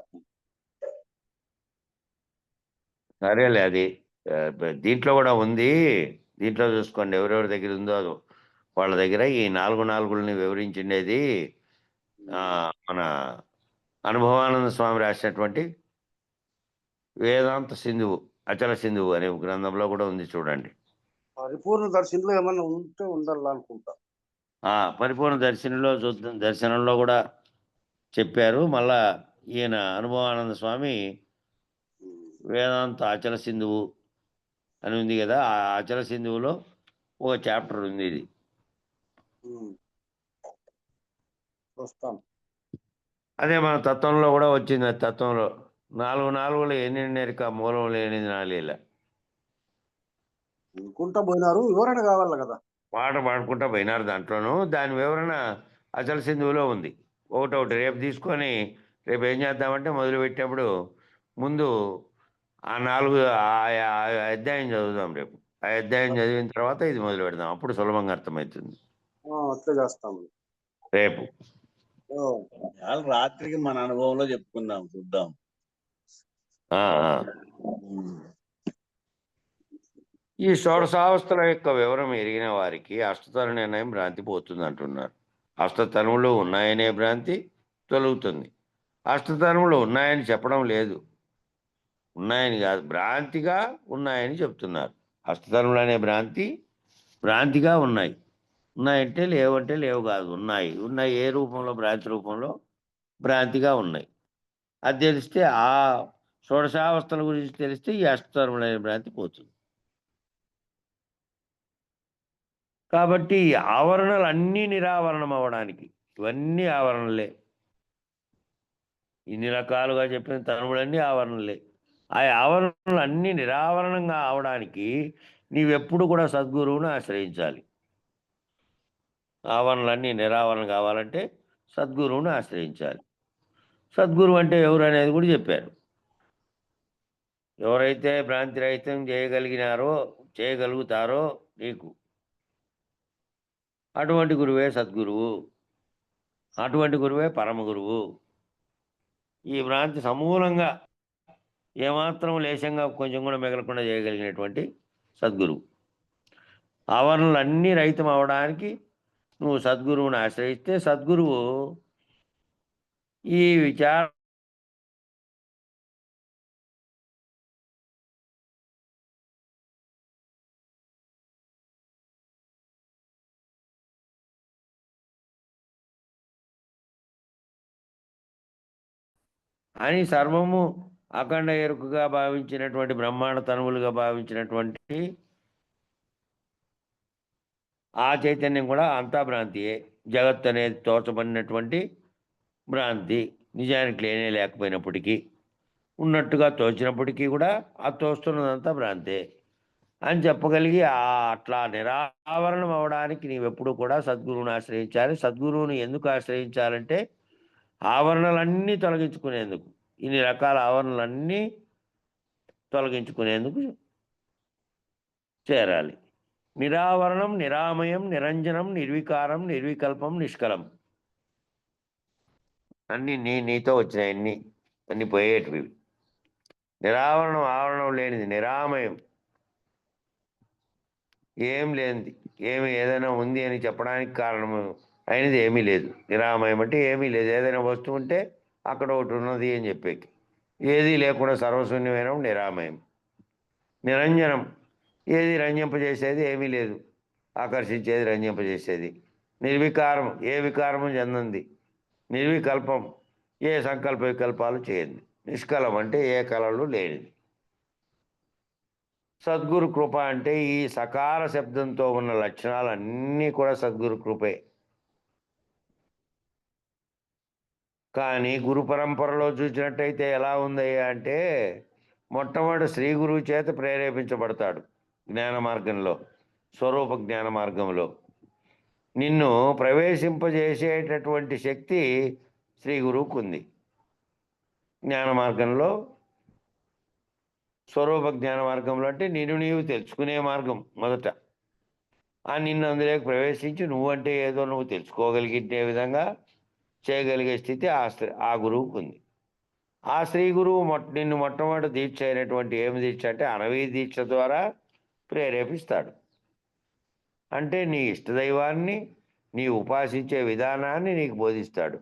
సరేలే, అది దీంట్లో కూడా ఉంది. దీంట్లో చూసుకోండి, ఎవరెవరి దగ్గర ఉందో వాళ్ళ దగ్గర ఈ 4 వివరించిండేది మన అనుభవానంద స్వామి రాసినటువంటి వేదాంత సింధువు, అచల సింధువు అనే గ్రంథంలో కూడా ఉంది, చూడండి. పరిపూర్ణ దర్శనంలో ఏమన్నా ఉంటే ఉండాలనుకుంటా. పరిపూర్ణ దర్శనంలో కూడా చెప్పారు. మళ్ళా ఈయన అనుభవానంద స్వామి వేదాంత అచల సింధువు అని ఉంది కదా, ఆ అచల సింధువులో ఒక చాప్టర్ ఉంది ఇది. అదే మన తత్వంలో కూడా వచ్చింది. తత్వంలో 4 ఎన్నిక మూలం లేనిది నాలేలా అనుకుంటా పోయినారు. వివరణ కావాలి కదా, పాట పాడుకుంటా పోయినారు. దాంట్లోనూ దాని వివరణ అచల సింధువులో ఉంది. ఒకటి రేపు తీసుకొని, రేపు ఏం చేద్దామంటే మొదలు పెట్టేప్పుడు ముందు ఆ 4 అధ్యాయం చదువుదాం రేపు. ఆ అధ్యాయం చదివిన తర్వాత ఇది మొదలు పెడదాం, అప్పుడు సులభంగా అర్థమవుతుంది. అట్లే చేస్తాం రేపు. రాత్రికి మన అనుభవంలో చెప్పుకుందాం, చూద్దాం. ఈ షోడశావస్థల యొక్క వివరం ఎరిగిన వారికి అష్టతర నిర్ణయం భ్రాంతి పోతుంది అంటున్నారు. అష్టతనములు ఉన్నాయనే భ్రాంతి తొలుగుతుంది. అష్టతనములు ఉన్నాయని చెప్పడం లేదు, ఉన్నాయని కాదు, భ్రాంతిగా ఉన్నాయని చెప్తున్నారు. అష్టతనములు అనే భ్రాంతి భ్రాంతిగా ఉన్నాయి. ఉన్నాయంటే లేవంటే లేవు కాదు, ఉన్నాయి. ఉన్నాయి ఏ రూపంలో? భ్రాంతి రూపంలో భ్రాంతిగా ఉన్నాయి. అది తెలిస్తే ఆ షోడశావస్థల గురించి తెలిస్తే ఈ అష్టతరములైన భ్రాంతి పోతుంది. కాబట్టి ఈ ఆవరణలు అన్నీ నిరావరణం అవ్వడానికి, ఇవన్నీ ఆవరణలే. ఇన్ని రకాలుగా చెప్పిన తనువులన్నీ ఆవరణలే. ఆ ఆవరణలు అన్నీ నిరావరణంగా అవడానికి నీవెప్పుడు కూడా సద్గురువును ఆశ్రయించాలి. ఆవరణలన్నీ నిరావరణ కావాలంటే సద్గురువును ఆశ్రయించాలి. సద్గురువు అంటే ఎవరు అనేది కూడా చెప్పారు. ఎవరైతే భ్రాంతి రహితం చేయగలుగుతారో నీకు, అటువంటి గురువే సద్గురువు, అటువంటి గురువే పరమ గురువు. ఈ భ్రాంతి సమూలంగా ఏమాత్రం లేశంగా కొంచెం కూడా మిగలకుండా చేయగలిగినటువంటి సద్గురువు. ఆవరణలు అన్నీ రహితం అవడానికి నువ్వు సద్గురువుని ఆశ్రయిస్తే సద్గురువు ఈ విచార అని సర్వము అఖండ ఎరుకగా భావించినటువంటి, బ్రహ్మాండ తనువులుగా భావించినటువంటి ఆ చైతన్యం కూడా అంతా భ్రాంతియే. జగత్తు అనేది తోచబడినటువంటి భ్రాంతి. నిజానికి లేనే లేకపోయినప్పటికీ, ఉన్నట్టుగా తోచినప్పటికీ కూడా ఆ తోస్తున్నదంతా భ్రాంతే అని చెప్పగలిగి అట్లా నిరావరణం అవడానికి నీవెప్పుడు కూడా సద్గురువుని ఆశ్రయించాలి. సద్గురువుని ఎందుకు ఆశ్రయించాలంటే ఆవరణలన్నీ తొలగించుకునేందుకు, ఇన్ని రకాల ఆవరణలన్నీ తొలగించుకునేందుకు చేరాలి. నిరావరణం, నిరామయం, నిరంజనం, నిర్వికారం, నిర్వికల్పం, నిష్కలం అన్నీ నీతో వచ్చినాయి. అన్నీ పోయేటివి. నిరావరణం, ఆవరణం లేనిది. నిరామయం, ఏం లేనిది, ఏదైనా ఉంది అని చెప్పడానికి కారణం అయినది ఏమీ లేదు. నిరామయం అంటే ఏమీ లేదు. ఏదైనా వస్తువు ఉంటే అక్కడ ఒకటి ఉన్నది అని చెప్పేకి. ఏదీ లేకుండా సర్వశూన్యమైన నిరామయం. నిరంజనం, ఏది రంజింపజేసేది ఏమీ లేదు, ఆకర్షించేది రంజింపజేసేది. నిర్వికారం, ఏ వికారము చెందంది. నిర్వికల్పం, ఏ సంకల్ప వికల్పాలు చేయండి. నిష్కలం అంటే ఏ కళలు లేనిది. సద్గురు కృప అంటే ఈ సకార శబ్దంతో ఉన్న లక్షణాలన్నీ కూడా సద్గురు కృపే. కానీ గురు పరంపరలో చూసినట్టయితే ఎలా ఉందయ్యా అంటే, మొట్టమొదటి శ్రీ గురువు చేత ప్రేరేపించబడతాడు జ్ఞాన మార్గంలో, స్వరూప జ్ఞాన మార్గంలో. నిన్ను ప్రవేశింపజేసేటటువంటి శక్తి శ్రీ గురువుకు ఉంది. జ్ఞాన మార్గంలో, స్వరూప జ్ఞాన మార్గంలో అంటే నిన్ను నీవు తెలుసుకునే మార్గం మొదట. నిన్ను అందులోకి ప్రవేశించి నువ్వంటే ఏదో నువ్వు తెలుసుకోగలిగే విధంగా చేయగలిగే స్థితి ఆ గురువుకు ఉంది. ఆ శ్రీ గురువు నిన్ను మొట్టమొదటి దీక్ష అయినటువంటి ఏమి దీక్ష అంటే అనవీ దీక్ష ద్వారా ప్రేరేపిస్తాడు. అంటే నీ ఇష్టదైవాన్ని, నీ ఉపాసించే విధానాన్ని నీకు బోధిస్తాడు.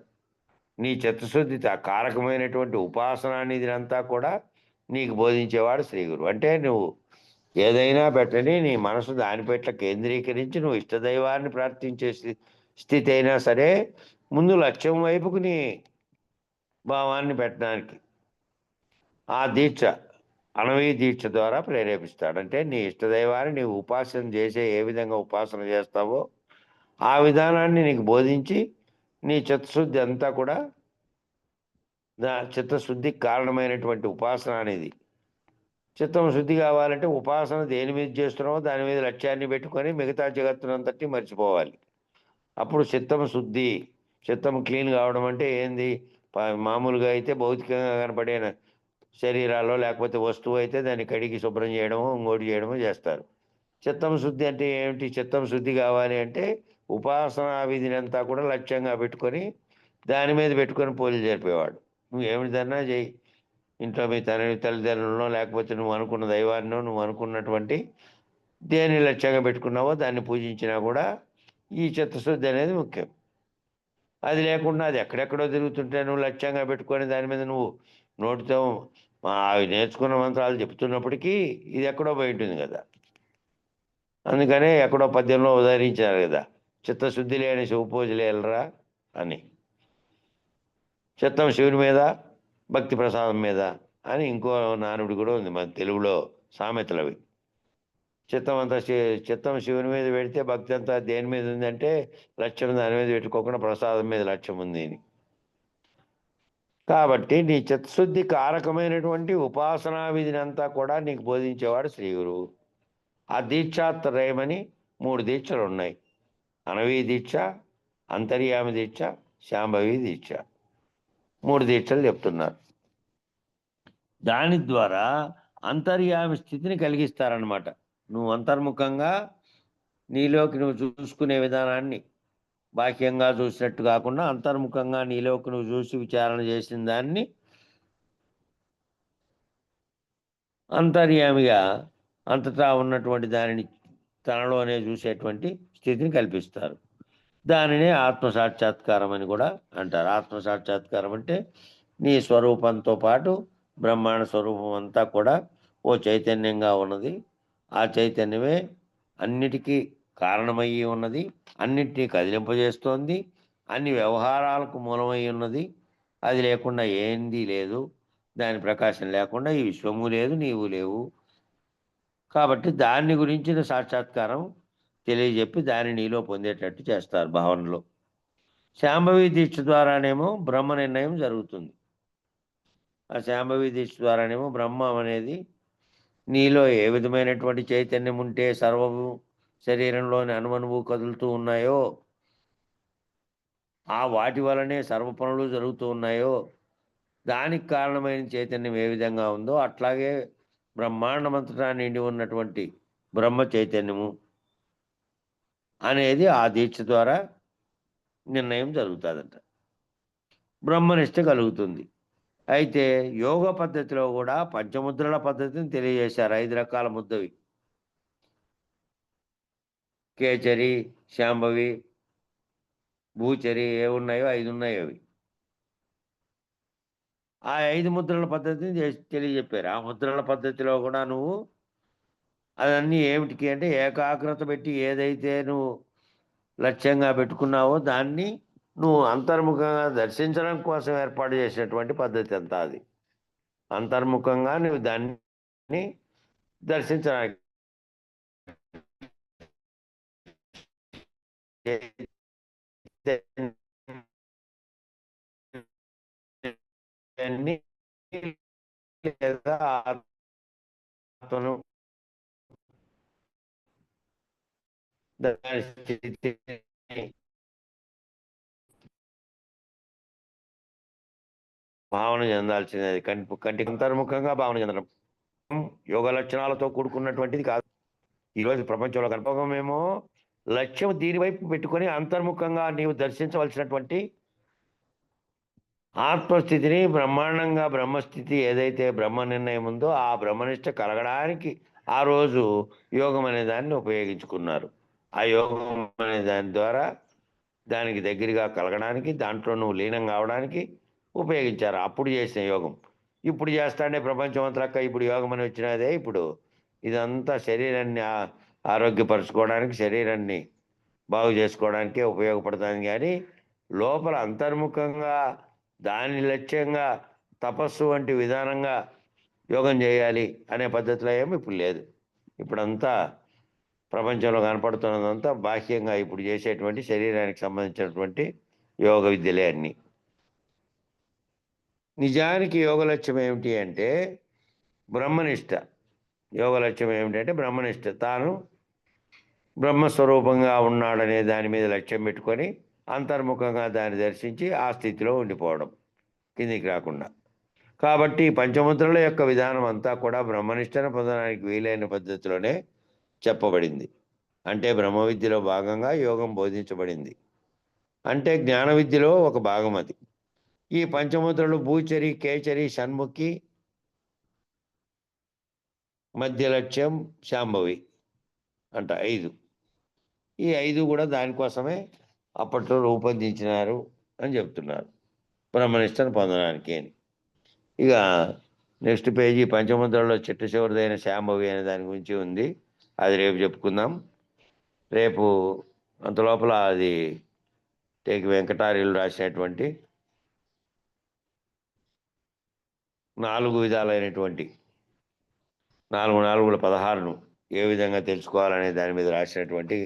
నీ చిత్తశుద్ధి కారకమైనటువంటి ఉపాసన ఇదంతా కూడా నీకు బోధించేవాడు శ్రీ గురువు. అంటే నువ్వు ఏదైనా పెట్టని నీ మనసు దాని పట్ల కేంద్రీకరించి నువ్వు ఇష్టదైవాన్ని ప్రార్థించే స్థితి అయినా సరే ముందు లక్ష్యం వైపుకు నీ భావాన్ని పెట్టడానికి ఆ దీక్ష, అనవీ దీక్ష ద్వారా ప్రేరేపిస్తాడు. అంటే నీ ఇష్టదైవాన్ని నీవు ఉపాసన చేసే ఏ విధంగా ఉపాసన చేస్తావో ఆ విధానాన్ని నీకు బోధించి నీ చిత్తశుద్ధి అంతా కూడా చిత్తశుద్ధికి కారణమైనటువంటి ఉపాసన అనేది. చిత్తం శుద్ధి కావాలంటే ఉపాసన దేని మీద చేస్తున్నావో దాని మీద లక్ష్యాన్ని పెట్టుకొని మిగతా జగత్తునంతటి మర్చిపోవాలి. అప్పుడు చిత్తం శుద్ధి, చిత్తం క్లీన్ కావడం అంటే ఏంది? మామూలుగా అయితే భౌతికంగా కనపడే శరీరాల్లో లేకపోతే వస్తువు అయితే దాన్ని కడిగి శుభ్రం చేయడము, ఇంకోటి చేయడము చేస్తారు. చిత్తం శుద్ధి అంటే ఏమిటి? చిత్తం శుద్ధి కావాలి అంటే ఉపాసనా విధిని అంతా కూడా లక్ష్యంగా పెట్టుకొని దాని మీద పెట్టుకొని పూజలు జరిపేవాడు. నువ్వు ఏమిటన్నా చేయి, ఇంట్లో మీ తల్లిదండ్రులను లేకపోతే నువ్వు అనుకున్న దైవాన్నో నువ్వు అనుకున్నటువంటి దేని లక్ష్యంగా పెట్టుకున్నావో దాన్ని పూజించినా కూడా ఈ చిత్తశుద్ధి అనేది ముఖ్యం. అది లేకుండా అది ఎక్కడెక్కడో తిరుగుతుంటే నువ్వు లక్ష్యంగా పెట్టుకొని దాని మీద నువ్వు నోటితో అవి నేర్చుకున్న మంత్రాలు చెప్తున్నప్పటికీ ఇది ఎక్కడో పోయి ఉంటుంది కదా. అందుకనే ఎక్కడో పద్యంలో ఉదహరించారు కదా, చిత్తశుద్ధి లేని శివపూజలేలరా అని. చిత్తం శివుని మీద, భక్తి ప్రసాదం మీద అని ఇంకో నానుడి కూడా ఉంది మన తెలుగులో, సామెతలవి. చిత్తం శివుని మీద పెడితే భక్తి అంతా దేని మీద ఉందంటే లక్ష్యం దాని మీద పెట్టుకోకుండా ప్రసాదం మీద లక్ష్యం ఉంది అని. కాబట్టి నీ చిత్తశుద్ధి కారకమైనటువంటి ఉపాసనా విధిని అంతా కూడా నీకు బోధించేవాడు శ్రీ గురువు. ఆ దీక్షాత్రయమని 3 దీక్షలు ఉన్నాయి. అనవీ దీక్ష, అంతర్యామి దీక్ష, శాంభవి దీక్ష, 3 దీక్షలు చెప్తున్నారు. దాని ద్వారా అంతర్యామి స్థితిని కలిగిస్తారనమాట. నువ్వు అంతర్ముఖంగా నీలోకి నువ్వు చూసుకునే విధానాన్ని బాహ్యంగా చూసినట్టు కాకుండా అంతర్ముఖంగా నీలోకి నువ్వు చూసి విచారణ చేసిన దాన్ని అంతర్యామిగా అంతటా ఉన్నటువంటి దానిని తనలోనే చూసేటువంటి స్థితిని కల్పిస్తారు. దానినే ఆత్మసాక్షాత్కారం అని కూడా అంటారు. ఆత్మసాక్షాత్కారం అంటే నీ స్వరూపంతో పాటు బ్రహ్మాండ స్వరూపం అంతా కూడా ఓ చైతన్యంగా ఉన్నది. ఆ చైతన్యమే అన్నిటికీ కారణమయ్యి ఉన్నది, అన్నిటినీ కదిలింపజేస్తోంది, అన్ని వ్యవహారాలకు మూలమై ఉన్నది. అది లేకుండా ఏంది లేదు, దాని ప్రకాశం లేకుండా ఈ విశ్వము లేదు, నీవు లేవు. కాబట్టి దాన్ని గురించిన సాక్షాత్కారం తెలియజెప్పి దాన్ని నీలో పొందేటట్టు చేస్తారు భావనలో. శాంభవి దీక్ష ద్వారానేమో బ్రహ్మ నిర్ణయం జరుగుతుంది. ఆ శాంభవి దీక్ష ద్వారానేమో బ్రహ్మం అనేది నీలో ఏ విధమైనటువంటి చైతన్యం ఉంటే సర్వము శరీరంలోని అణువణువు కదులుతూ ఉన్నాయో, ఆ వాటి వలనే సర్వ పనులు జరుగుతూ ఉన్నాయో, దానికి కారణమైన చైతన్యం ఏ విధంగా ఉందో అట్లాగే బ్రహ్మాండమంతటా నిండి ఉన్నటువంటి బ్రహ్మ చైతన్యము అనేది ఆ దీక్ష ద్వారా నిర్ణయం జరుగుతుందంట. బ్రహ్మనిష్ట కలుగుతుంది. అయితే యోగ పద్ధతిలో కూడా పంచముద్రల పద్ధతిని తెలియజేశారు. 5 రకాల ముద్దవి: కేచరి, శాంభవి, భూచరి, ఏమున్నాయో 5 ఉన్నాయి. అవి ఆ 5 ముద్రల పద్ధతిని తెలియజెప్పారు. ఆ ముద్రల పద్ధతిలో కూడా నువ్వు అదన్నీ ఏమిటికి అంటే ఏకాగ్రత పెట్టి ఏదైతే నువ్వు లక్ష్యంగా పెట్టుకున్నావో దాన్ని నువ్వు అంతర్ముఖంగా దర్శించడం కోసం ఏర్పాటు చేసినటువంటి పద్ధతి అంతా. అది అంతర్ముఖంగా నువ్వు దాన్ని దర్శించడానికి లేదా ఆత్మను దాని స్థితిని భావన చెందాల్సినది. కంటికి అంతర్ముఖంగా భావన చెందడం యోగ లక్షణాలతో కూడుకున్నటువంటిది కాదు. ఈరోజు ప్రపంచంలో కల్పకమేమో లక్ష్యం దీనివైపు పెట్టుకొని అంతర్ముఖంగా నీవు దర్శించవలసినటువంటి ఆత్మస్థితిని, బ్రహ్మాండంగా బ్రహ్మస్థితి ఏదైతే బ్రహ్మ నిర్ణయం ఉందో ఆ బ్రహ్మనిష్ట కలగడానికి ఆ రోజు యోగం అనే దాన్ని ఉపయోగించుకున్నారు. ఆ యోగం అనే దాని ద్వారా దానికి దగ్గరగా కలగడానికి, దాంట్లో నువ్వు లీనం కావడానికి ఉపయోగించారు. అప్పుడు చేసిన యోగం ఇప్పుడు చేస్తాంటే ప్రపంచం అంతా ఇప్పుడు యోగం అని వచ్చినదే. ఇప్పుడు ఇదంతా శరీరాన్ని ఆరోగ్యపరచుకోవడానికి, శరీరాన్ని బాగు చేసుకోవడానికే ఉపయోగపడుతుంది. కానీ లోపల అంతర్ముఖంగా దాని లక్ష్యంగా తపస్సు వంటి విధానంగా యోగం చేయాలి అనే పద్ధతిలో ఏమి ఇప్పుడు లేదు. ఇప్పుడంతా ప్రపంచంలో కనపడుతున్నదంతా బాహ్యంగా ఇప్పుడు చేసేటువంటి శరీరానికి సంబంధించినటువంటి యోగ విద్యలే అన్నీ. నిజానికి యోగ లక్ష్యం ఏమిటి అంటే బ్రహ్మనిష్ట. యోగ లక్ష్యం ఏమిటంటే బ్రహ్మనిష్ట. తాను బ్రహ్మస్వరూపంగా ఉన్నాడనే దాని మీద లక్ష్యం పెట్టుకొని అంతర్ముఖంగా దాన్ని దర్శించి ఆ స్థితిలో ఉండిపోవడం, కిందికి రాకుండా. కాబట్టి పంచముద్రల యొక్క విధానం అంతా కూడా బ్రహ్మనిష్టను పొందడానికి వీలైన పద్ధతిలోనే చెప్పబడింది. అంటే బ్రహ్మ విద్యలో భాగంగా యోగం బోధించబడింది. అంటే జ్ఞాన విద్యలో ఒక భాగం అది. ఈ పంచముద్రలు భూచరి, కేచరి, షణ్ముఖి, మధ్య లక్ష్యం, శాంభవి అంట 5. ఈ 5 కూడా దానికోసమే అప్పట్లో రూపొందించినారు అని చెప్తున్నారు, బ్రహ్మనిష్టను పొందడానికి అని. ఇక నెక్స్ట్ పేజీ పంచముద్రలో చిట్ట చివరిదైన శాంభవి అనే దాని గురించి ఉంది. అది రేపు చెప్పుకుందాం. రేపు అంతలోపల అది టేకి వెంకటార్యులు రాసినటువంటి 4 విధాలైనటువంటి 4×4=16ను ఏ విధంగా తెలుసుకోవాలనే దాని మీద రాసినటువంటి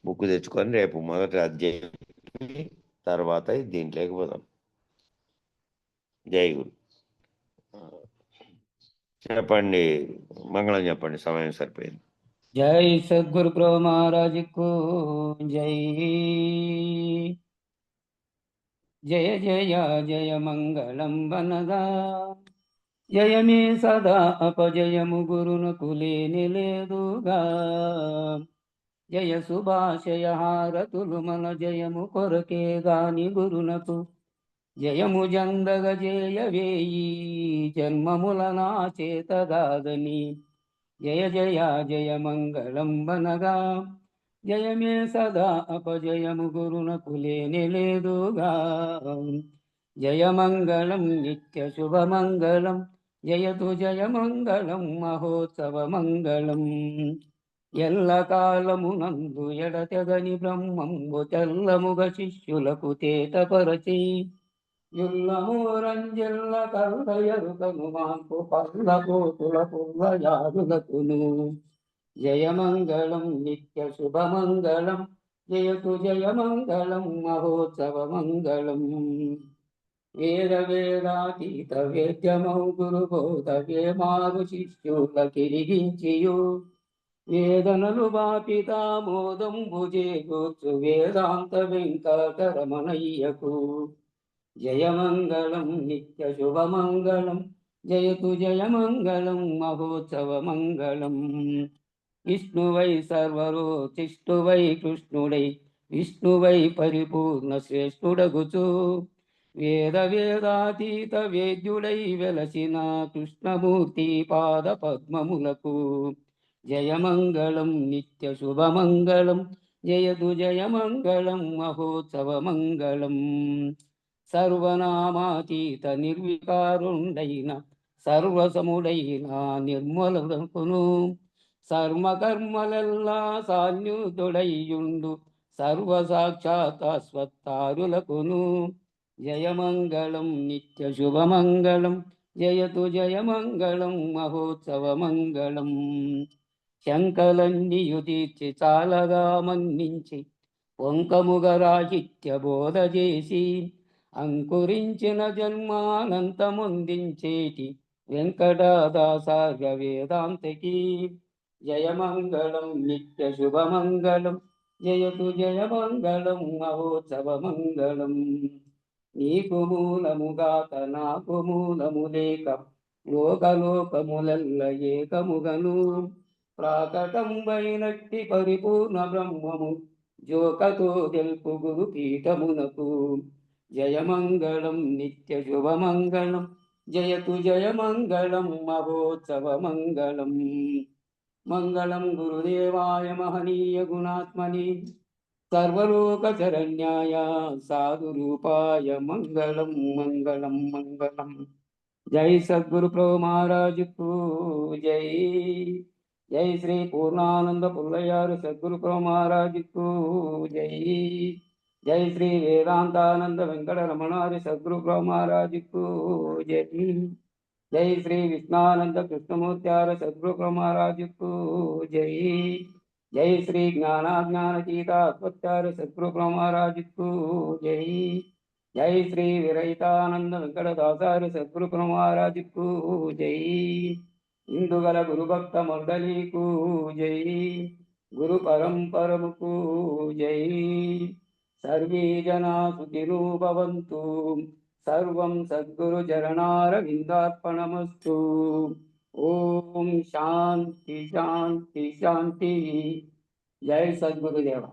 బుక్ తెచ్చుకొని రేపు మొదటి అధ్యాయం తర్వాత దీంట్లోకి పోదాం. జై గురు. చెప్పండి, మంగళం చెప్పండి, సమయం సరిపోయింది. జై సద్గురు ప్రభు మహారాజుకు జై. జయ జయ జయ మంగళం వనగా జయమే సదా అపజయము గురునకు లేని లేదుగా. జయ శుభాశయ హారతులు మన జయము కొరకే గాని గురునకు జయము జందగ జయవేయి జన్మముల నా చేతగాదని. జయ జయ జయ మంగళం వనగా జయమే సదా అపజయము గురునకు లేని లేదుగా. జయ మంగళం నిత్య శుభ మంగళం జయతు జయ మంగళం మహోత్సవ మంగళం. ఎల్లకాలమునందు ఎడతెగని బ్రహ్మంబు తెల్లముగ శిష్యులకు తేటపరచి యుల్లమూరంజిల్ల కల్లయరుకను మాకు పల్లపోతుల పుల్లయారులకును. జయమంగళం నిత్య శుభమంగళం జయతు జయమంగళం మహోత్సవ మంగళం. వేద వేదాతీత వేద్యమౌ గురుబోధ వేమారు శిష్యుల కిరిగించియు వేదనలు బాపితామోదంబు చేకూర్చు వేదాంత వెంకటరమణయ్యకు. జయమంగళం నిత్య శుభమంగళం జయతు జయమంగళం మహోత్సవ మంగళం. విష్ణువై సర్వరోచిష్ఠువై కృష్ణుడై విష్ణువై పరిపూర్ణ శ్రేష్ఠుడగుచు వేద వేదాతీత వేద్యుడై వెలసిన కృష్ణమూర్తి పాద పద్మములకు. జయమంగళం నిత్య శుభమంగళం జయతు జయమంగళం మహోత్సవ మంగళం. సర్వనామాతీత నిర్వికారుండైన సర్వసముడైన నిర్మలకును సర్వకర్మలెల్లా సాన్యుతుడయ్యుండు సర్వసాక్షాత్ స్వత్తారులకును. జయమంగళం నిత్య శుభమంగళం జయతు జయమంగళం మహోత్సవ మంగళం. శంకలన్నియు తీర్చి చాలగా మన్నించి పొంకముగ రాహిత్య బోధ చేసి అంకురించిన జన్మానంతముందించేటి వెంకటదాసార్య వేదాంతకి. జయమంగళం నిత్య శుభమంగళం జయతు జయమంగళం మహోత్సవ మంగళం. నీకు మూలముగాక నాకు మూలము లేక లోకలోకములెల్ల ఏకముగను ప్రాకటంబైనట్టి పరిపూర్ణ బ్రహ్మము జోకతో తెలుపు గురు పీఠమునకు. జయమంగళం నిత్య శుభమంగళం జయతు జయమంగళం మహోత్సవ మంగళం. మంగళం గురుదేవాయ మహనీయ గుణాత్మని సర్వలోక శరణ్యాయ సాధురూపాయ మంగళం మంగళం మంగళం. జై సద్గురు ప్రభు మహారాజుకు జై. జై శ్రీ పూర్ణానంద పుల్లయారు సద్గురు ప్రభు మహారాజుకు జై. జై శ్రీ వేదాంతానంద వెంకట రమణారి సద్గురు ప్రభు మహారాజుకు జై. జై శ్రీ విష్ణానంద కృష్ణమూర్త్యార సద్గురు ప్రభు మహారాజుకు జై. జై శ్రీ జ్ఞానాజ్ఞాన చీతాత్వత్యార సద్గురు ప్రభు మహారాజుకు జై. జై శ్రీ విరహితానంద వెంకటదాసారి సద్గురు ప్రభు మహారాజుకు జై. ఇందుగల గురుభక్త మండలికు జై. గురు పరంపరముకు జై. సర్వే జనా సుఖినో భవంతు. సర్వం సద్గురు చరణారవిందార్పణమస్తు. ఓం శాంతి శాంతి శాంతి. జై సద్గురుదేవ.